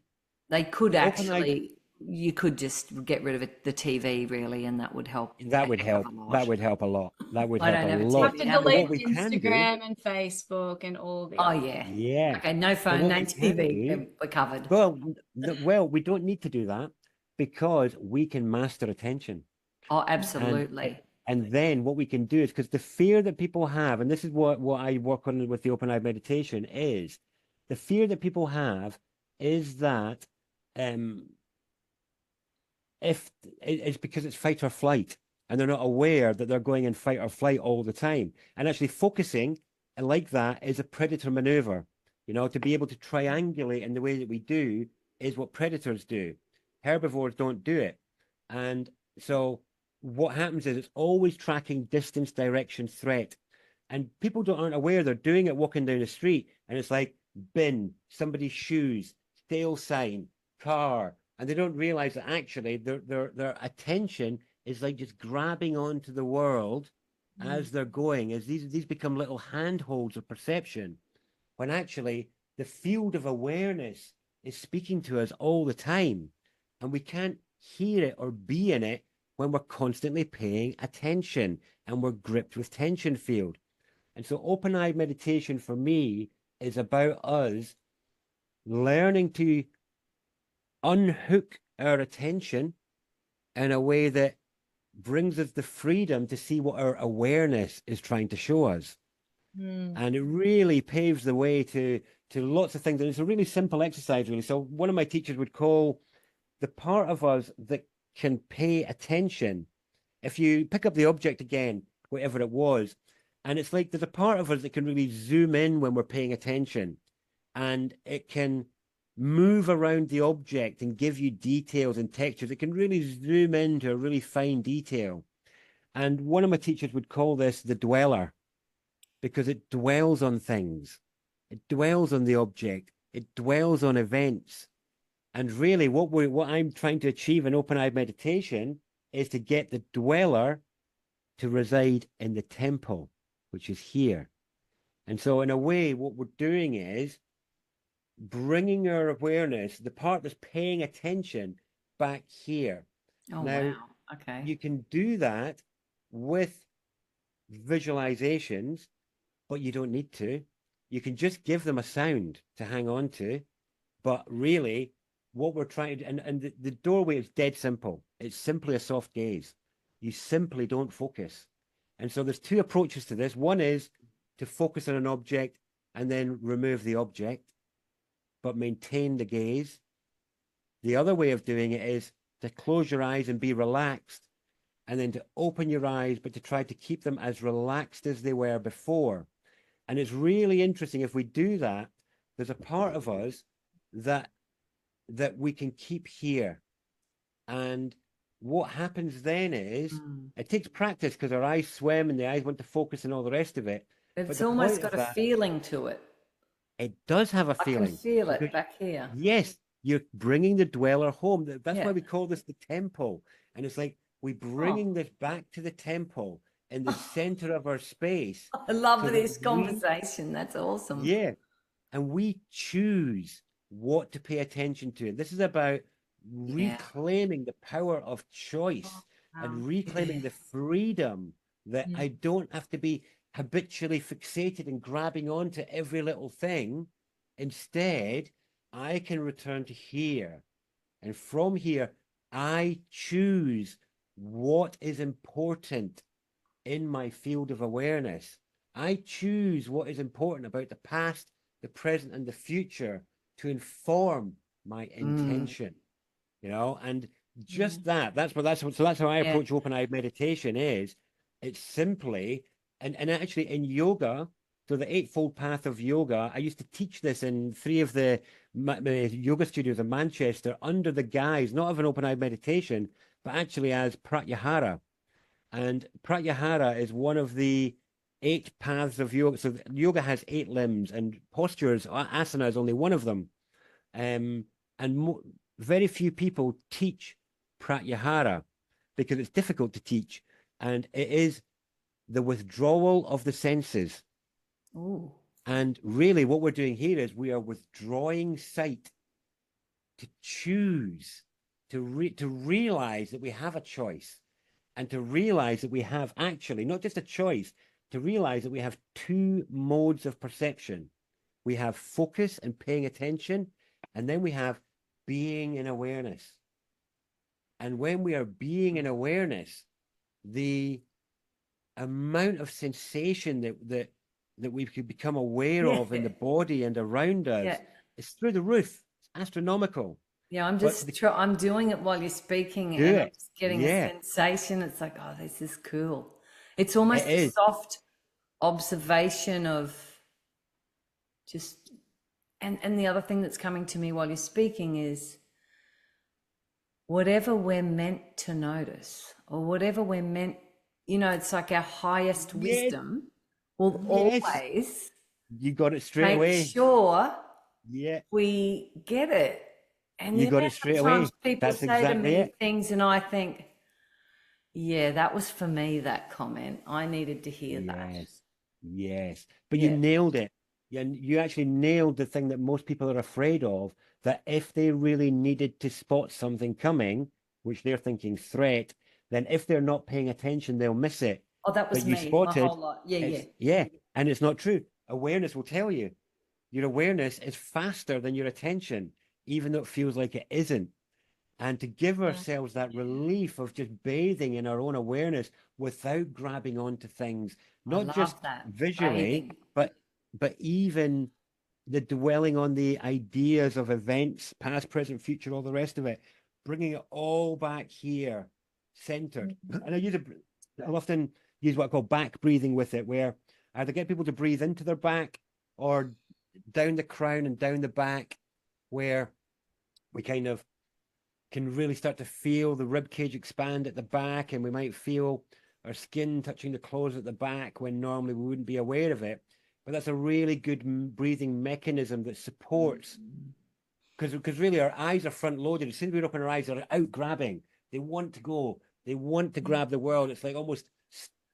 they could actually, you could just get rid of the TV really, and that would help. That would help. That would help a lot. That would help a lot. You have to delete Instagram and Facebook and all the. Oh yeah. Yeah. Okay, no phone, no TV. We're covered. Well, we don't need to do that because we can master attention. Oh, absolutely. And then what we can do is, because the fear that people have, and this is what I work on with the open-eyed meditation, is the fear that people have is that if it's because it's fight or flight, and they're not aware that they're going in fight or flight all the time. And actually focusing like that is a predator maneuver. To be able to triangulate in the way that we do is what predators do. Herbivores don't do it. And so what happens is it's always tracking distance, direction, threat. And people aren't aware they're doing it walking down the street. And it's like bin, somebody's shoes, sale sign, car. And they don't realize that actually their attention is like just grabbing onto the world as they're going, as these become little handholds of perception, when actually the field of awareness is speaking to us all the time. And we can't hear it or be in it when we're constantly paying attention and we're gripped with tension field. And so open-eyed meditation for me is about us learning to unhook our attention in a way that brings us the freedom to see what our awareness is trying to show us. And it really paves the way to lots of things. And it's a really simple exercise, really. So one of my teachers would call the part of us that can pay attention. If you pick up the object again, whatever it was, and it's like there's a part of us that can really zoom in when we're paying attention, and it can move around the object and give you details and textures. It can really zoom into a really fine detail. And one of my teachers would call this the dweller, because it dwells on things. It dwells on the object. It dwells on events. And really what I'm trying to achieve in open-eyed meditation is to get the dweller to reside in the temple, which is here. And so in a way, what we're doing is bringing our awareness, the part that's paying attention, back here. Oh, now, wow. Okay. You can do that with visualizations, but you don't need to. You can just give them a sound to hang on to. But really, what we're trying to, and the doorway is dead simple. It's simply a soft gaze. You simply don't focus. And so there's two approaches to this. One is to focus on an object and then remove the object, but maintain the gaze. The other way of doing it is to close your eyes and be relaxed, and then to open your eyes, but to try to keep them as relaxed as they were before. And it's really interesting. If we do that, there's a part of us that we can keep here. And what happens then is Mm. it takes practice because our eyes swim and the eyes want to focus and all the rest of it. But It's the almost point of got a that, feeling to it. it does have a I can feeling feel because it back here. yes, you're bringing the dweller home. That's Yeah. why we call this the temple. And it's like we're bringing this back to the temple in the center of our space. I love So that this we, conversation. That's awesome. yeah, and we choose what to pay attention to. This is about Yeah. reclaiming the power of choice Wow. and reclaiming the freedom that Yeah. I don't have to be habitually fixated and grabbing onto every little thing. Instead, I can return to here. And from here, I choose what is important in my field of awareness. I choose what is important about the past, the present, and the future to inform my intention. You know, and just that's how I Yeah. approach open-eyed meditation is it's simply and actually in yoga, so the eightfold path of yoga, I used to teach this in three of the yoga studios in Manchester under the guise not of an open-eyed meditation, but actually as pratyahara. And pratyahara is one of the eight paths of yoga. So yoga has 8 limbs, and postures, asana is only one of them. And very few people teach pratyahara because it's difficult to teach, and it is the withdrawal of the senses. Ooh. And really, what we're doing here is we are withdrawing sight to choose, to realize that we have a choice, and to realize that we have actually not just a choice, to realize that we have 2 modes of perception. We have focus and paying attention, and then we have being in awareness. And when we are being in awareness, the amount of sensation that we could become aware of in the body and around us is through the roof. It's astronomical. Yeah, I'm doing it while you're speaking, and I'm just getting a sensation. It's like, oh, this is cool. It's almost a soft observation of just, and the other thing that's coming to me while you're speaking is whatever we're meant to notice, or whatever we're meant, it's like our highest wisdom will always you got it straight away. Make sure Yeah. we get it. And you got it straight away. People That's say exactly to me it. things and I think, yeah, that was for me, that comment. I needed to hear that. Yes. But you nailed it. You actually nailed the thing that most people are afraid of, that if they really needed to spot something coming, which they're thinking threat, then if they're not paying attention, they'll miss it. Oh, that was but you me, spotted, my whole lot. Yeah. Yeah. And it's not true. Awareness will tell you. Your awareness is faster than your attention, even though it feels like it isn't. And to give ourselves that relief of just bathing in our own awareness without grabbing onto things, not just visually, but even the dwelling on the ideas of events, past, present, future, all the rest of it, bringing it all back here, centered. And I'll often use what I call back breathing with it, where either get people to breathe into their back or down the crown and down the back, where we kind of can really start to feel the rib cage expand at the back, and we might feel our skin touching the clothes at the back when normally we wouldn't be aware of it. But that's a really good breathing mechanism that supports, because really our eyes are front loaded. As soon as we open our eyes, they're out grabbing. They want to go. They want to grab the world. It's like almost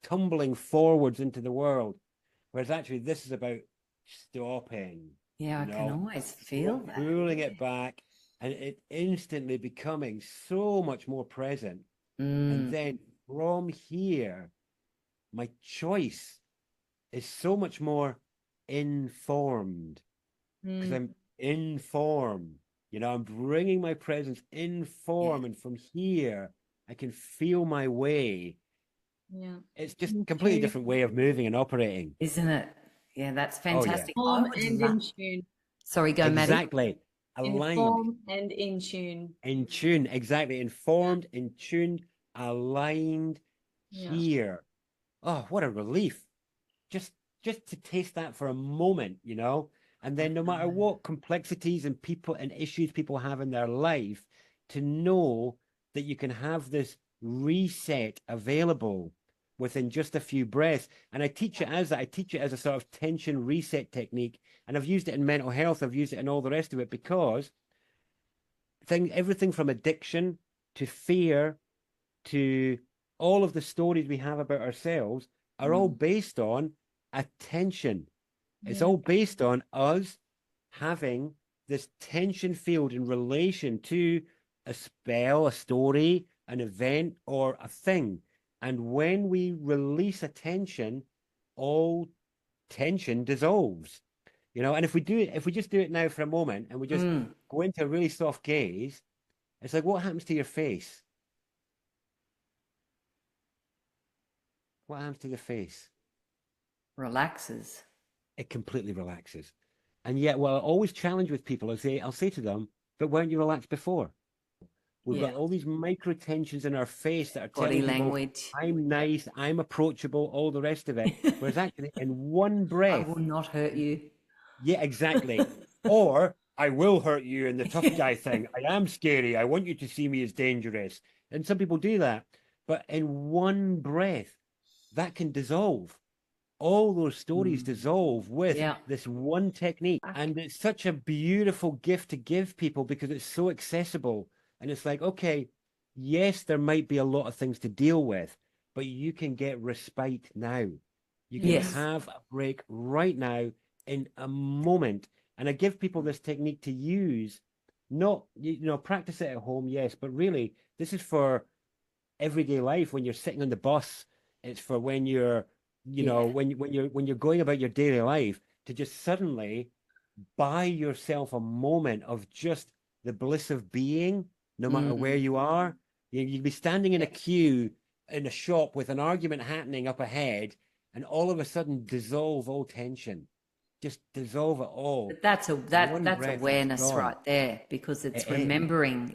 tumbling forwards into the world. Whereas actually this is about stopping. Yeah, I can always feel that. Pulling it back, and it instantly becoming so much more present. And then from here, my choice is so much more informed, because I'm in form. I'm bringing my presence in form, and from here, I can feel my way. Yeah. It's just a completely different way of moving and operating. Isn't it? Yeah, that's fantastic. Form and in tune. Sorry, go, Maddy. Exactly. Aligned. Informed and in tune. In tune, exactly. Informed, in tune, aligned here. Oh, what a relief. Just to taste that for a moment, and then no matter what complexities and people and issues people have in their life, to know that you can have this reset available within just a few breaths. And I teach it as that. I teach it as a sort of tension reset technique. And I've used it in mental health. I've used it in all the rest of it, because everything from addiction to fear to all of the stories we have about ourselves are all based on attention. It's all based on us having this tension field in relation to a spell, a story, an event, or a thing. And when we release attention, all tension dissolves. And if we just do it now for a moment, and we just go into a really soft gaze, it's like, what happens to your face? What happens to the face? Relaxes. It completely relaxes. And yet, what I always challenge with people, I'll say to them, but weren't you relaxed before? We've got all these micro tensions in our face that are Body telling people, language. I'm nice, I'm approachable, all the rest of it. Whereas actually, in one breath, I will not hurt you. Yeah, exactly. Or I will hurt you in the tough guy thing. I am scary. I want you to see me as dangerous. And some people do that. But in one breath, that can dissolve. All those stories dissolve with this one technique. And it's such a beautiful gift to give people, because it's so accessible. And it's like, okay, yes, there might be a lot of things to deal with, but you can get respite now. You can have a break right now in a moment. And I give people this technique to use, not, practice it at home, yes, but really, this is for everyday life. When you're sitting on the bus, it's for when you're, when you're going about your daily life, to just suddenly buy yourself a moment of just the bliss of being, no matter where you are. You'd be standing in a queue in a shop with an argument happening up ahead, and all of a sudden dissolve all tension. Just dissolve it all. But that's awareness right there, because it's remembering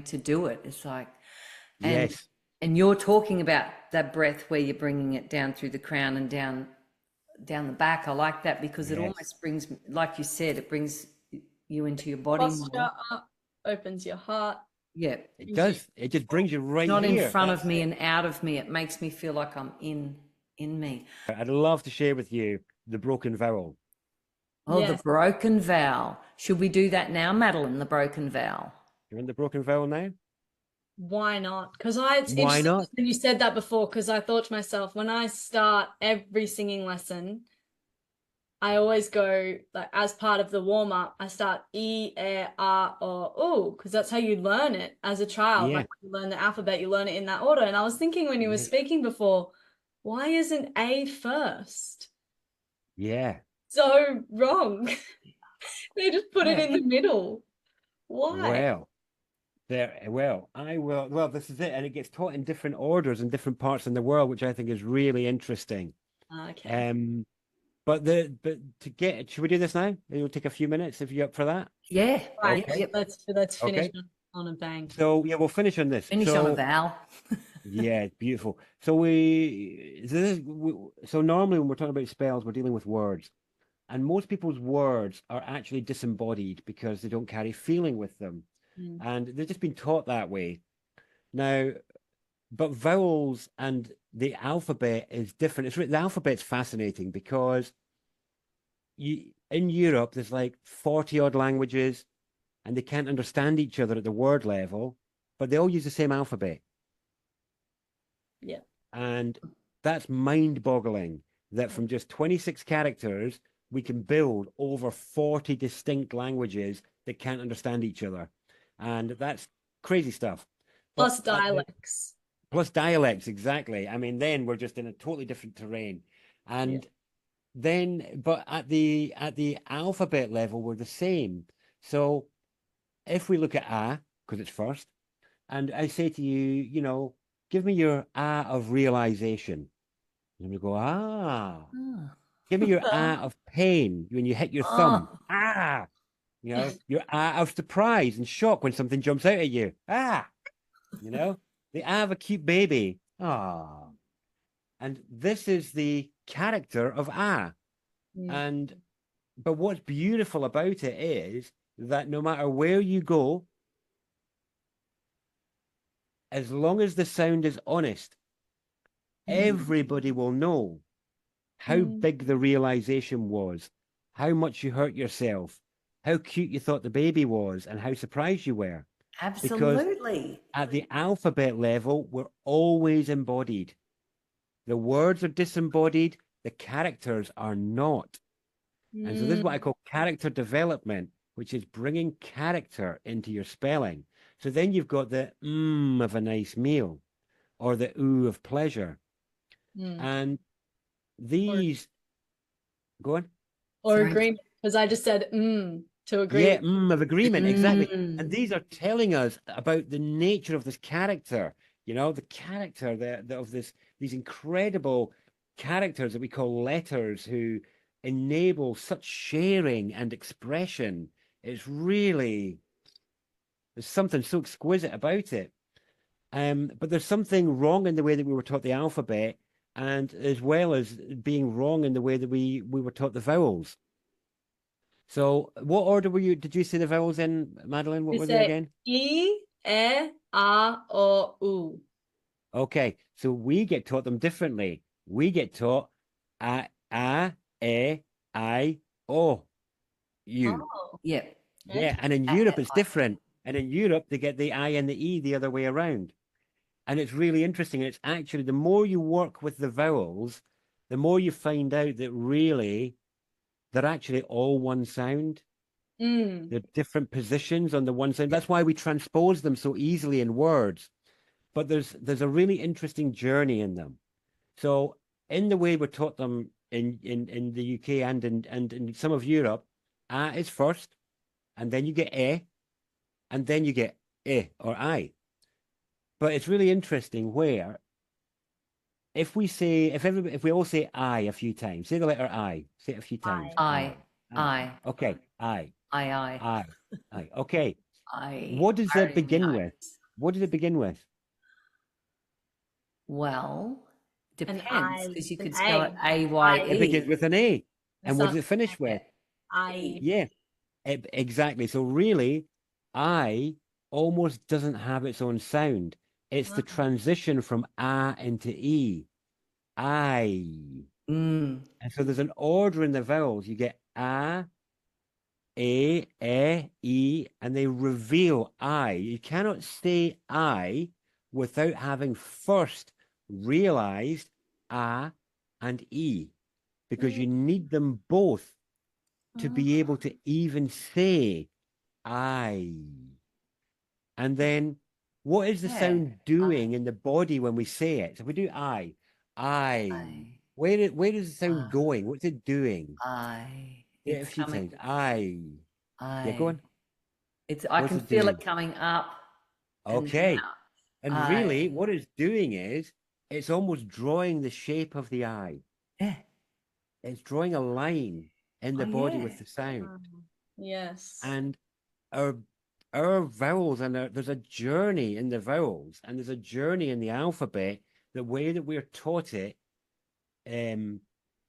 to do it. It's like, and you're talking about that breath where you're bringing it down through the crown and down the back. I like that, because it almost brings, like you said, it brings you into your body more. Opens your heart. Yeah, it does. It just brings you right not here. In front of me and out of me. It makes me feel like I'm in me. I'd love to share with you the broken vowel. Oh, yes. The broken vowel. Should we do that now, Madeline? The broken vowel. You're in the broken vowel now? Why not? Because why not? When you said that before, because I thought to myself, when I start every singing lesson, I always go, like, as part of the warm-up, I start E, E, R, or O, because that's how you learn it as a child. Like, when you learn the alphabet, you learn it in that order. And I was thinking when you were speaking before, why isn't A first? Yeah. So wrong. They just put it in the middle. Why? Well, this is it. And it gets taught in different orders in different parts in the world, which I think is really interesting. Okay. Should we do this now? It'll take a few minutes if you're up for that. Yeah. Right. Okay. Let's finish on a bang. So we'll finish on this. Finish on a vowel. Yeah, beautiful. So normally when we're talking about spells, we're dealing with words. And most people's words are actually disembodied because they don't carry feeling with them. And they've just been taught that way. Now, but vowels and the alphabet is different. The alphabet's fascinating because in Europe, there's like 40 odd languages, and they can't understand each other at the word level, but they all use the same alphabet. Yeah. And that's mind-boggling that from just 26 characters, we can build over 40 distinct languages that can't understand each other. And that's crazy stuff. Plus dialects. Plus dialects, exactly. I mean, then we're just in a totally different terrain. And but at the alphabet level, we're the same. So if we look at A, because it's first, and I say to you, give me your A of realization. And we go, Give me your A of pain when you hit your thumb. Your A of surprise and shock when something jumps out at you. The A of a cute baby. And this is the character of A. But what's beautiful about it is that no matter where you go, as long as the sound is honest, everybody will know how big the realization was, how much you hurt yourself, how cute you thought the baby was, and how surprised you were. Absolutely. Because at the alphabet level, we're always embodied. The words are disembodied, the characters are not. And so this is what I call character development, which is bringing character into your spelling. So then you've got the of a nice meal or the ooh of pleasure. And these, go on. Or Sorry. agreement, because I just said to agree. Yeah, of agreement, exactly. And these are telling us about the nature of this character, you know, the character of these incredible characters that we call letters who enable such sharing and expression. It's really, there's something so exquisite about it. But there's something wrong in the way that we were taught the alphabet, and as well as being wrong in the way that we were taught the vowels. So what order did you say the vowels in, Madeline? What were they again? E, E, A, O, U. Okay, so we get taught them differently. We get taught A, E, I, O, U. Oh, Yeah. Yeah, and in Europe it's different. And in Europe they get the I and the E the other way around. And it's really interesting. It's actually, the more you work with the vowels, the more you find out that really they're actually all one sound. They're different positions on the one sound. That's why we transpose them so easily in words. But there's a really interesting journey in them. So in the way we're taught them in the UK and in some of Europe, A is first, and then you get E, and then you get E or I. But it's really interesting where if we all say I a few times, say the letter I, say it a few times. I. Okay, I. I. Okay. I. What does it begin nice. with? What does it begin with? Well, depends, because you could an spell A. it A-Y-E. It begins with an A. And what does it finish with? I. Yeah, exactly. So really, I almost doesn't have its own sound. It's the transition from A into E. I. And so there's an order in the vowels. You get A, E, E, and they reveal I. You cannot say I without having first realized A and E, because you need them both to be able to even say I. And then what is the sound doing in the body when we say it? So if we do I. Where is the sound going? What's it doing? Yeah, a few times. Yeah, go on. I can feel it coming up. Okay. And really, what it's doing is it's almost drawing the shape of the eye. Yeah. It's drawing a line in the body with the sound. Yes. And our vowels, and there's a journey in the vowels, and there's a journey in the alphabet. The way that we're taught it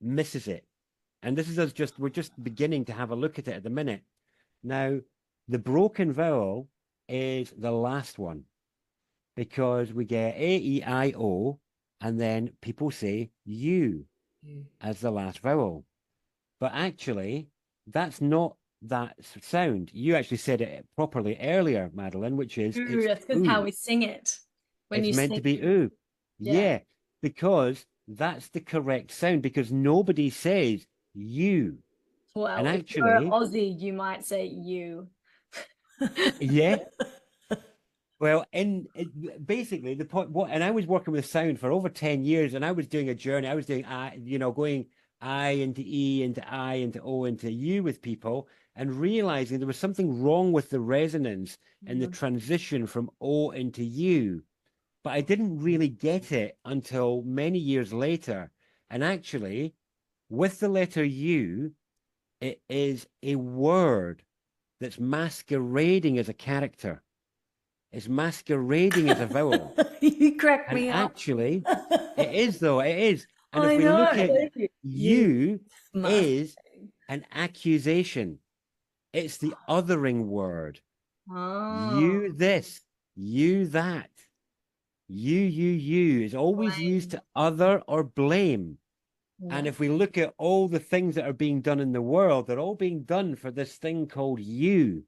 misses it. And this is we're just beginning to have a look at it at the minute. Now, the broken vowel is the last one, because we get A, E, I, O, and then people say U as the last vowel. But actually, that's not that sound. You actually said it properly earlier, Madeline, which is that's because how we sing it. It's meant to be ooh. Yeah, because that's the correct sound, because nobody says you. Well, and if actually, you're Aussie, you might say you. yeah. Well, basically the point, and I was working with sound for over 10 years, and I was doing a journey. I was doing going I into E into I into O into U with people, and realizing there was something wrong with the resonance and the transition from O into U. But I didn't really get it until many years later. And actually, with the letter U, it is a word that's masquerading as a character. It's masquerading as a vowel. You crack me up. Actually, it is, though. It is. And if we look at you is an accusation. It's the othering word. You this, you that. You is always used to other or blame. And Yeah. if we look at all the things that are being done in the world, they're all being done for this thing called you.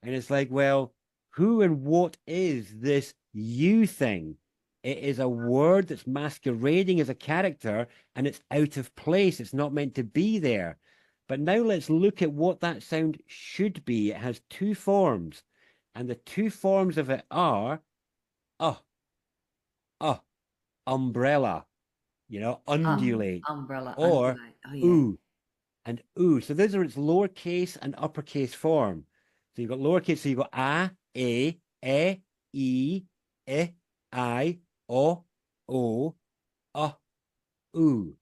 And it's like, well, who and what is this you thing? It is a word that's masquerading as a character, and it's out of place. It's not meant to be there. But now let's look at what that sound should be. It has two forms, and the two forms of it are uh, uh, umbrella, undulate, Umbrella, or undulate. Oh, yeah. ooh and ooh. So those are its lowercase and uppercase form. So you've got lowercase, so you've got a, e, I, o, ooh.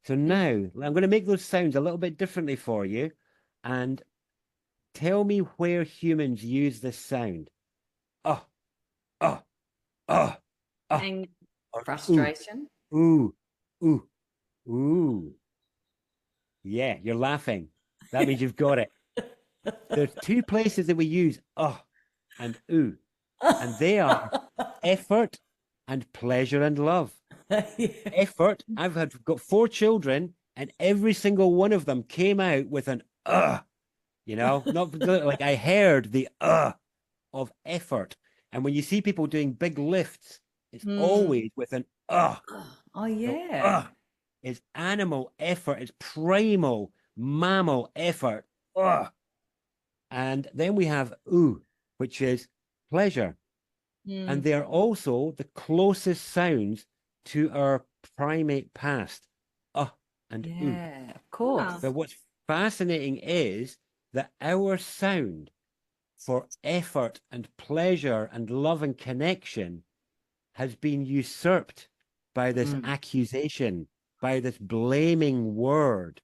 So now I'm going to make those sounds a little bit differently for you, and tell me where humans use this sound. Uh, uh, uh, Anger. or Frustration. ooh, ooh, ooh. Yeah, you're laughing. That means you've got it. There's two places that we use and ooh, and they are effort and pleasure and love. Yeah. Effort. Got 4 children, and every single one of them came out with an not like I heard the of effort. And when you see people doing big lifts, it's always with an Oh, So, yeah. is animal effort, it's primal mammal effort. And then we have ooh, which is pleasure. And they are also the closest sounds to our primate past. And ooh. Yeah, of course. But what's fascinating is that our sound for effort and pleasure and love and connection has been usurped by this accusation, by this blaming word.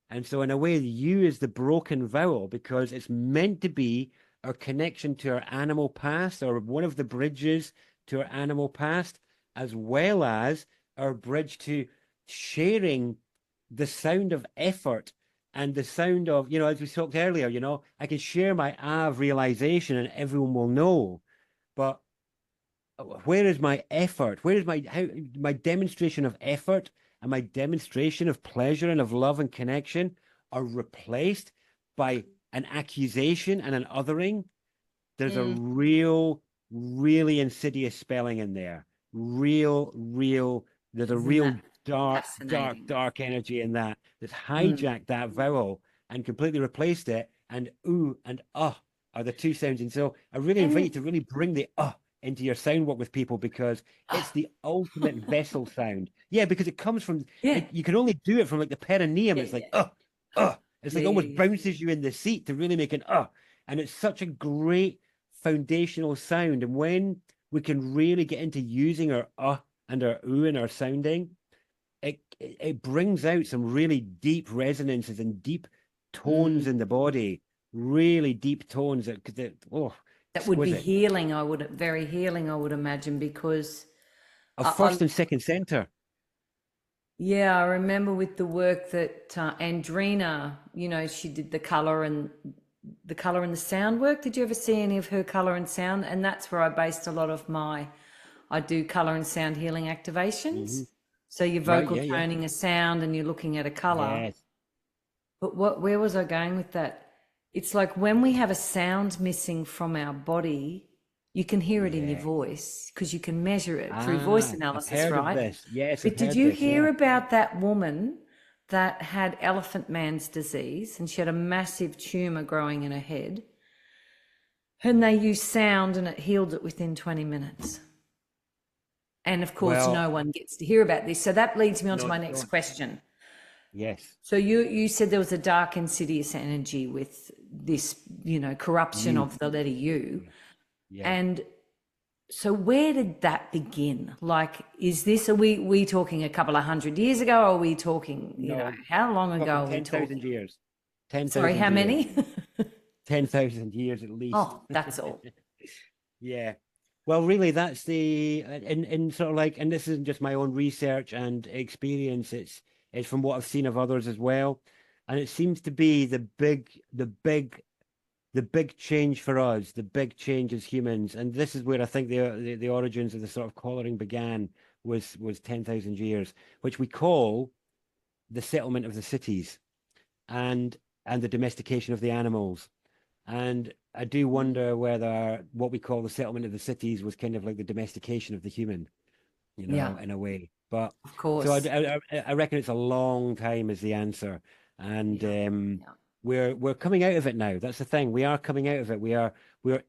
And so in a way, you is the broken vowel because it's meant to be our connection to our animal past, or one of the bridges to our animal past, as well as our bridge to sharing the sound of effort and the sound of, as we talked earlier, I can share my of realization and everyone will know. But where is my effort? Where is my demonstration of effort and my demonstration of pleasure and of love and connection are replaced by an accusation and an othering? There's a really insidious spelling in there. There's a Isn't real that dark fascinating? energy in that that's hijacked that vowel and completely replaced it. And ooh and are the two sounds. And so I really invite you to really bring the into your sound work with people, because it's the ultimate vessel sound. Yeah, because it comes from, Yeah. you can only do it from like the perineum. Yeah, It's like, it's like Yeah, almost yeah. bounces you in the seat to really make an. And it's such a great foundational sound. And when we can really get into using our and our ooh and our sounding, it brings out some really deep resonances and deep tones in the body, really deep tones that That would be exquisite. healing, very healing, I would imagine, because Of I, first and second center. yeah, I remember with the work that Andrina, she did the color and the sound work. Did you ever see any of her color and sound? And that's where I based a lot of I do color and sound healing activations. So you're Right, vocal yeah. toning a sound and you're looking at a color. Yes. But where was I going with that? It's like when we have a sound missing from our body, you can hear it in your Yeah. voice because you can measure it through voice I've analysis, heard of right? this. Yes, But I've did heard you this. hear Yeah. about that woman that had elephant man's disease and she had a massive tumor growing in her head? And they used sound and it healed it within 20 minutes. And of course, Well, no one gets to hear about this. So that leads me on to no, my next question. yes. So you said there was a dark, insidious energy with this, corruption You. of the letter U. Yeah. And so where did that begin? Like, are we talking a couple of 100 years ago? Or are we talking, No, how long ago talking are we 10,000 talking? years. Sorry, 10,000 how years. many? 10,000 years at least. Oh, that's all. Yeah. Well, really, that's in sort of like, and this isn't just my own research and experience. It's from what I've seen of others as well, and it seems to be the big the big change for us, the big change as humans, and this is where I think the origins of the sort of collaring began, was 10,000 years, which we call the settlement of the cities and the domestication of the animals. And I do wonder whether what we call the settlement of the cities was kind of like the domestication of the human, you know, Yeah, in a way. But of so course. I reckon it's a long time is the answer, and Yeah, yeah. we're coming out of it now. That's the thing. We are coming out of it. We are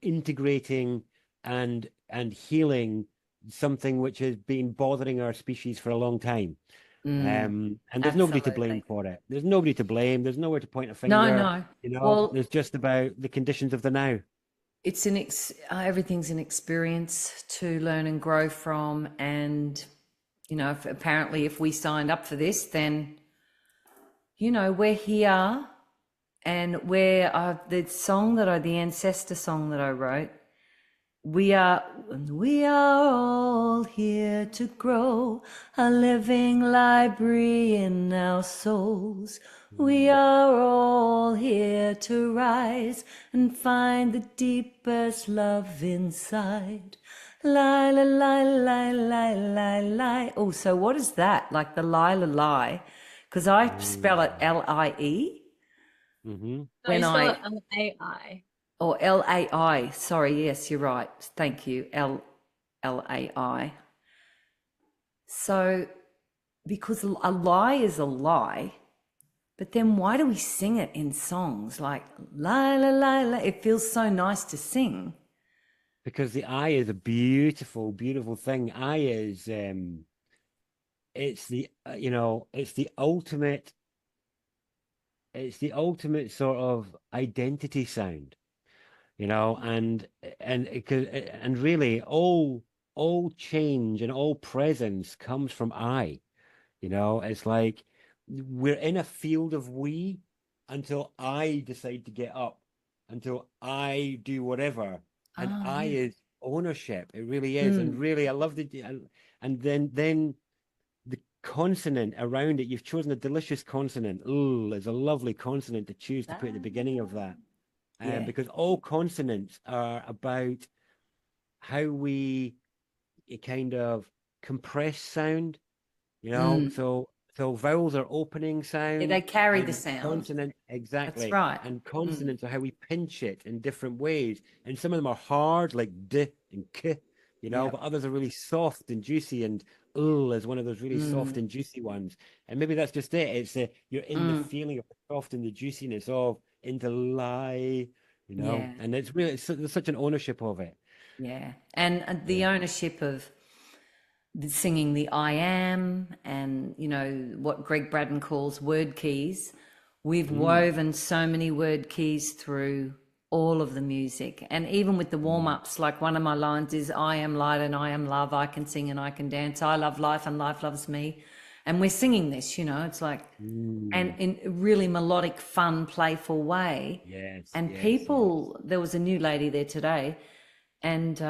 integrating and healing something which has been bothering our species for a long time. And there's nobody to blame Absolutely. for it. There's nobody to blame. There's nowhere to point a No, finger. no. You know, Well, there's just about the conditions of the now. it's everything's an experience to learn and grow from. And, apparently if we signed up for this, then, we're here. And the ancestor song that I wrote, we are all here to grow a living library in our souls. We are all here to rise and find the deepest love inside. Lie, la, lie, lie, lie, lie, lie. Oh, so what is that? Like the lie, la, lie? Because I spell it Lie Mm-hmm. No, you when spell I, it L-A-I. or Lai. Sorry, yes, you're right. Thank you. Lai. So, because a lie is a lie, but then why do we sing it in songs like la la la la? It feels so nice to sing. Because the eye is a beautiful, beautiful thing. Eye is it's the it's the ultimate sort of identity sound, and really all change and all presence comes from I. It's like we're in a field of we until I decide to get up, until I do whatever, and Oh, I yeah. is ownership. It really is, and Mm, really I love and then the consonant around it. You've chosen a delicious consonant. Oh, there's a lovely consonant to choose to put at the beginning of that. yeah. Because all consonants are about how we kind of compress sound, Mm. so vowels are opening Yeah, sound, they carry the and sound. consonant That's exactly, right. and Mm, consonants are how we pinch it in different ways. And some of them are hard, like d and k, yeah. but others are really soft and juicy, and is one of those really soft Mm, and juicy ones. And maybe that's just it. It's you're in the mm, feeling of the soft and the juiciness of into lie, yeah. and it's really there's such an ownership of it. Yeah. And the Yeah. ownership of singing the I am and, what Greg Braden calls word keys. We've Mm, woven so many word keys through all of the music. And even with the warm mm, ups, like one of my lines is, I am light and I am love. I can sing and I can dance. I love life and life loves me. And we're singing this, it's like, and mm. in a really melodic, fun, playful way. Yes, And yes, yes. there was a new lady there today, and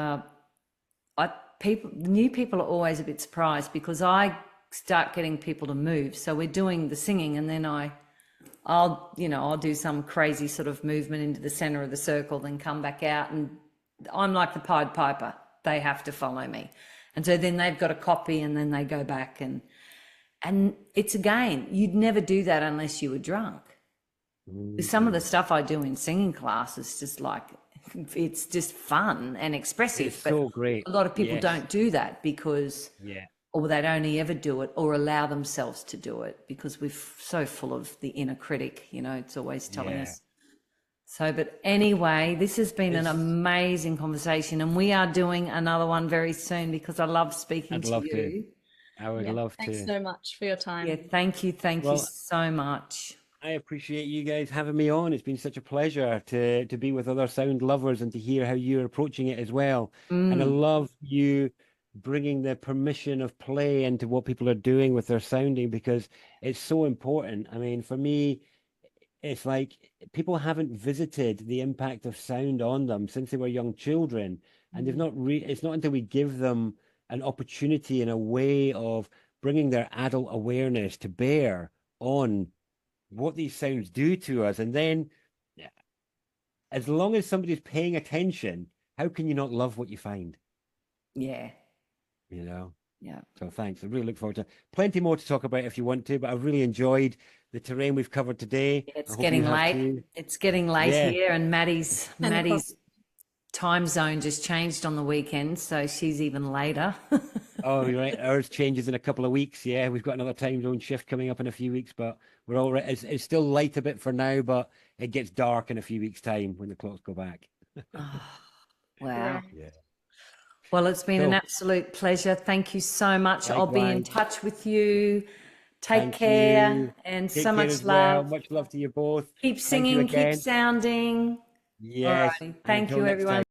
new people are always a bit surprised because I start getting people to move. So we're doing the singing, and then I'll do some crazy sort of movement into the center of the circle, then come back out, and I'm like the Pied Piper. They have to follow me, and so then they've got a copy, and then they go back, and it's a game. You'd never do that unless you were drunk. Some of the Mm. stuff I do in singing class is just like, it's just fun and It's expressive, but so great. a lot of people Yes. don't do that because, Yeah. or they'd only ever do it or allow themselves to do it because we're so full of the inner critic, it's always telling Yeah. us. So, but anyway, this has been an It's amazing conversation, and we are doing another one very soon because I love speaking I'd to love to. you. I would Yeah. love Thanks to. so much for your Yeah, time. thank you. Thank you Well, so much. I appreciate you guys having me on. It's been such a pleasure to be with other sound lovers and to hear how you're approaching it as well. And I Mm, love you bringing the permission of play into what people are doing with their sounding because it's so important. I mean, for me, it's like people haven't visited the impact of sound on them since they were young children, and they've mm, not it's not until we give them an opportunity in a way of bringing their adult awareness to bear on what these sounds do to us, and then as long as somebody's paying attention, how can you not love what you find? Yeah. You know? Yeah. So thanks. I really look forward to plenty more to talk about if you want to, but I've really enjoyed the terrain we've covered today. It's I hope you getting have late. too. It's getting late Yeah. here, and Maddie's 10 o'clock. time zone just changed on the weekend, so she's even later. Oh, you're right. Ours changes in a couple of weeks. Yeah, we've got another time zone shift coming up in a few weeks, but we're all right. It's still light a bit for now, but it gets dark in a few weeks' time when the clocks go back. Oh, wow. Right. Yeah. Well, it's been an Cool. absolute pleasure. Thank you so much. I'll be in Likewise. touch with you. Take Thank care you. and Take so care much as well. love. Much love to you both. Keep Thank you singing, keep again. sounding. All Yes. righty. And Thank until you, next everyone. time.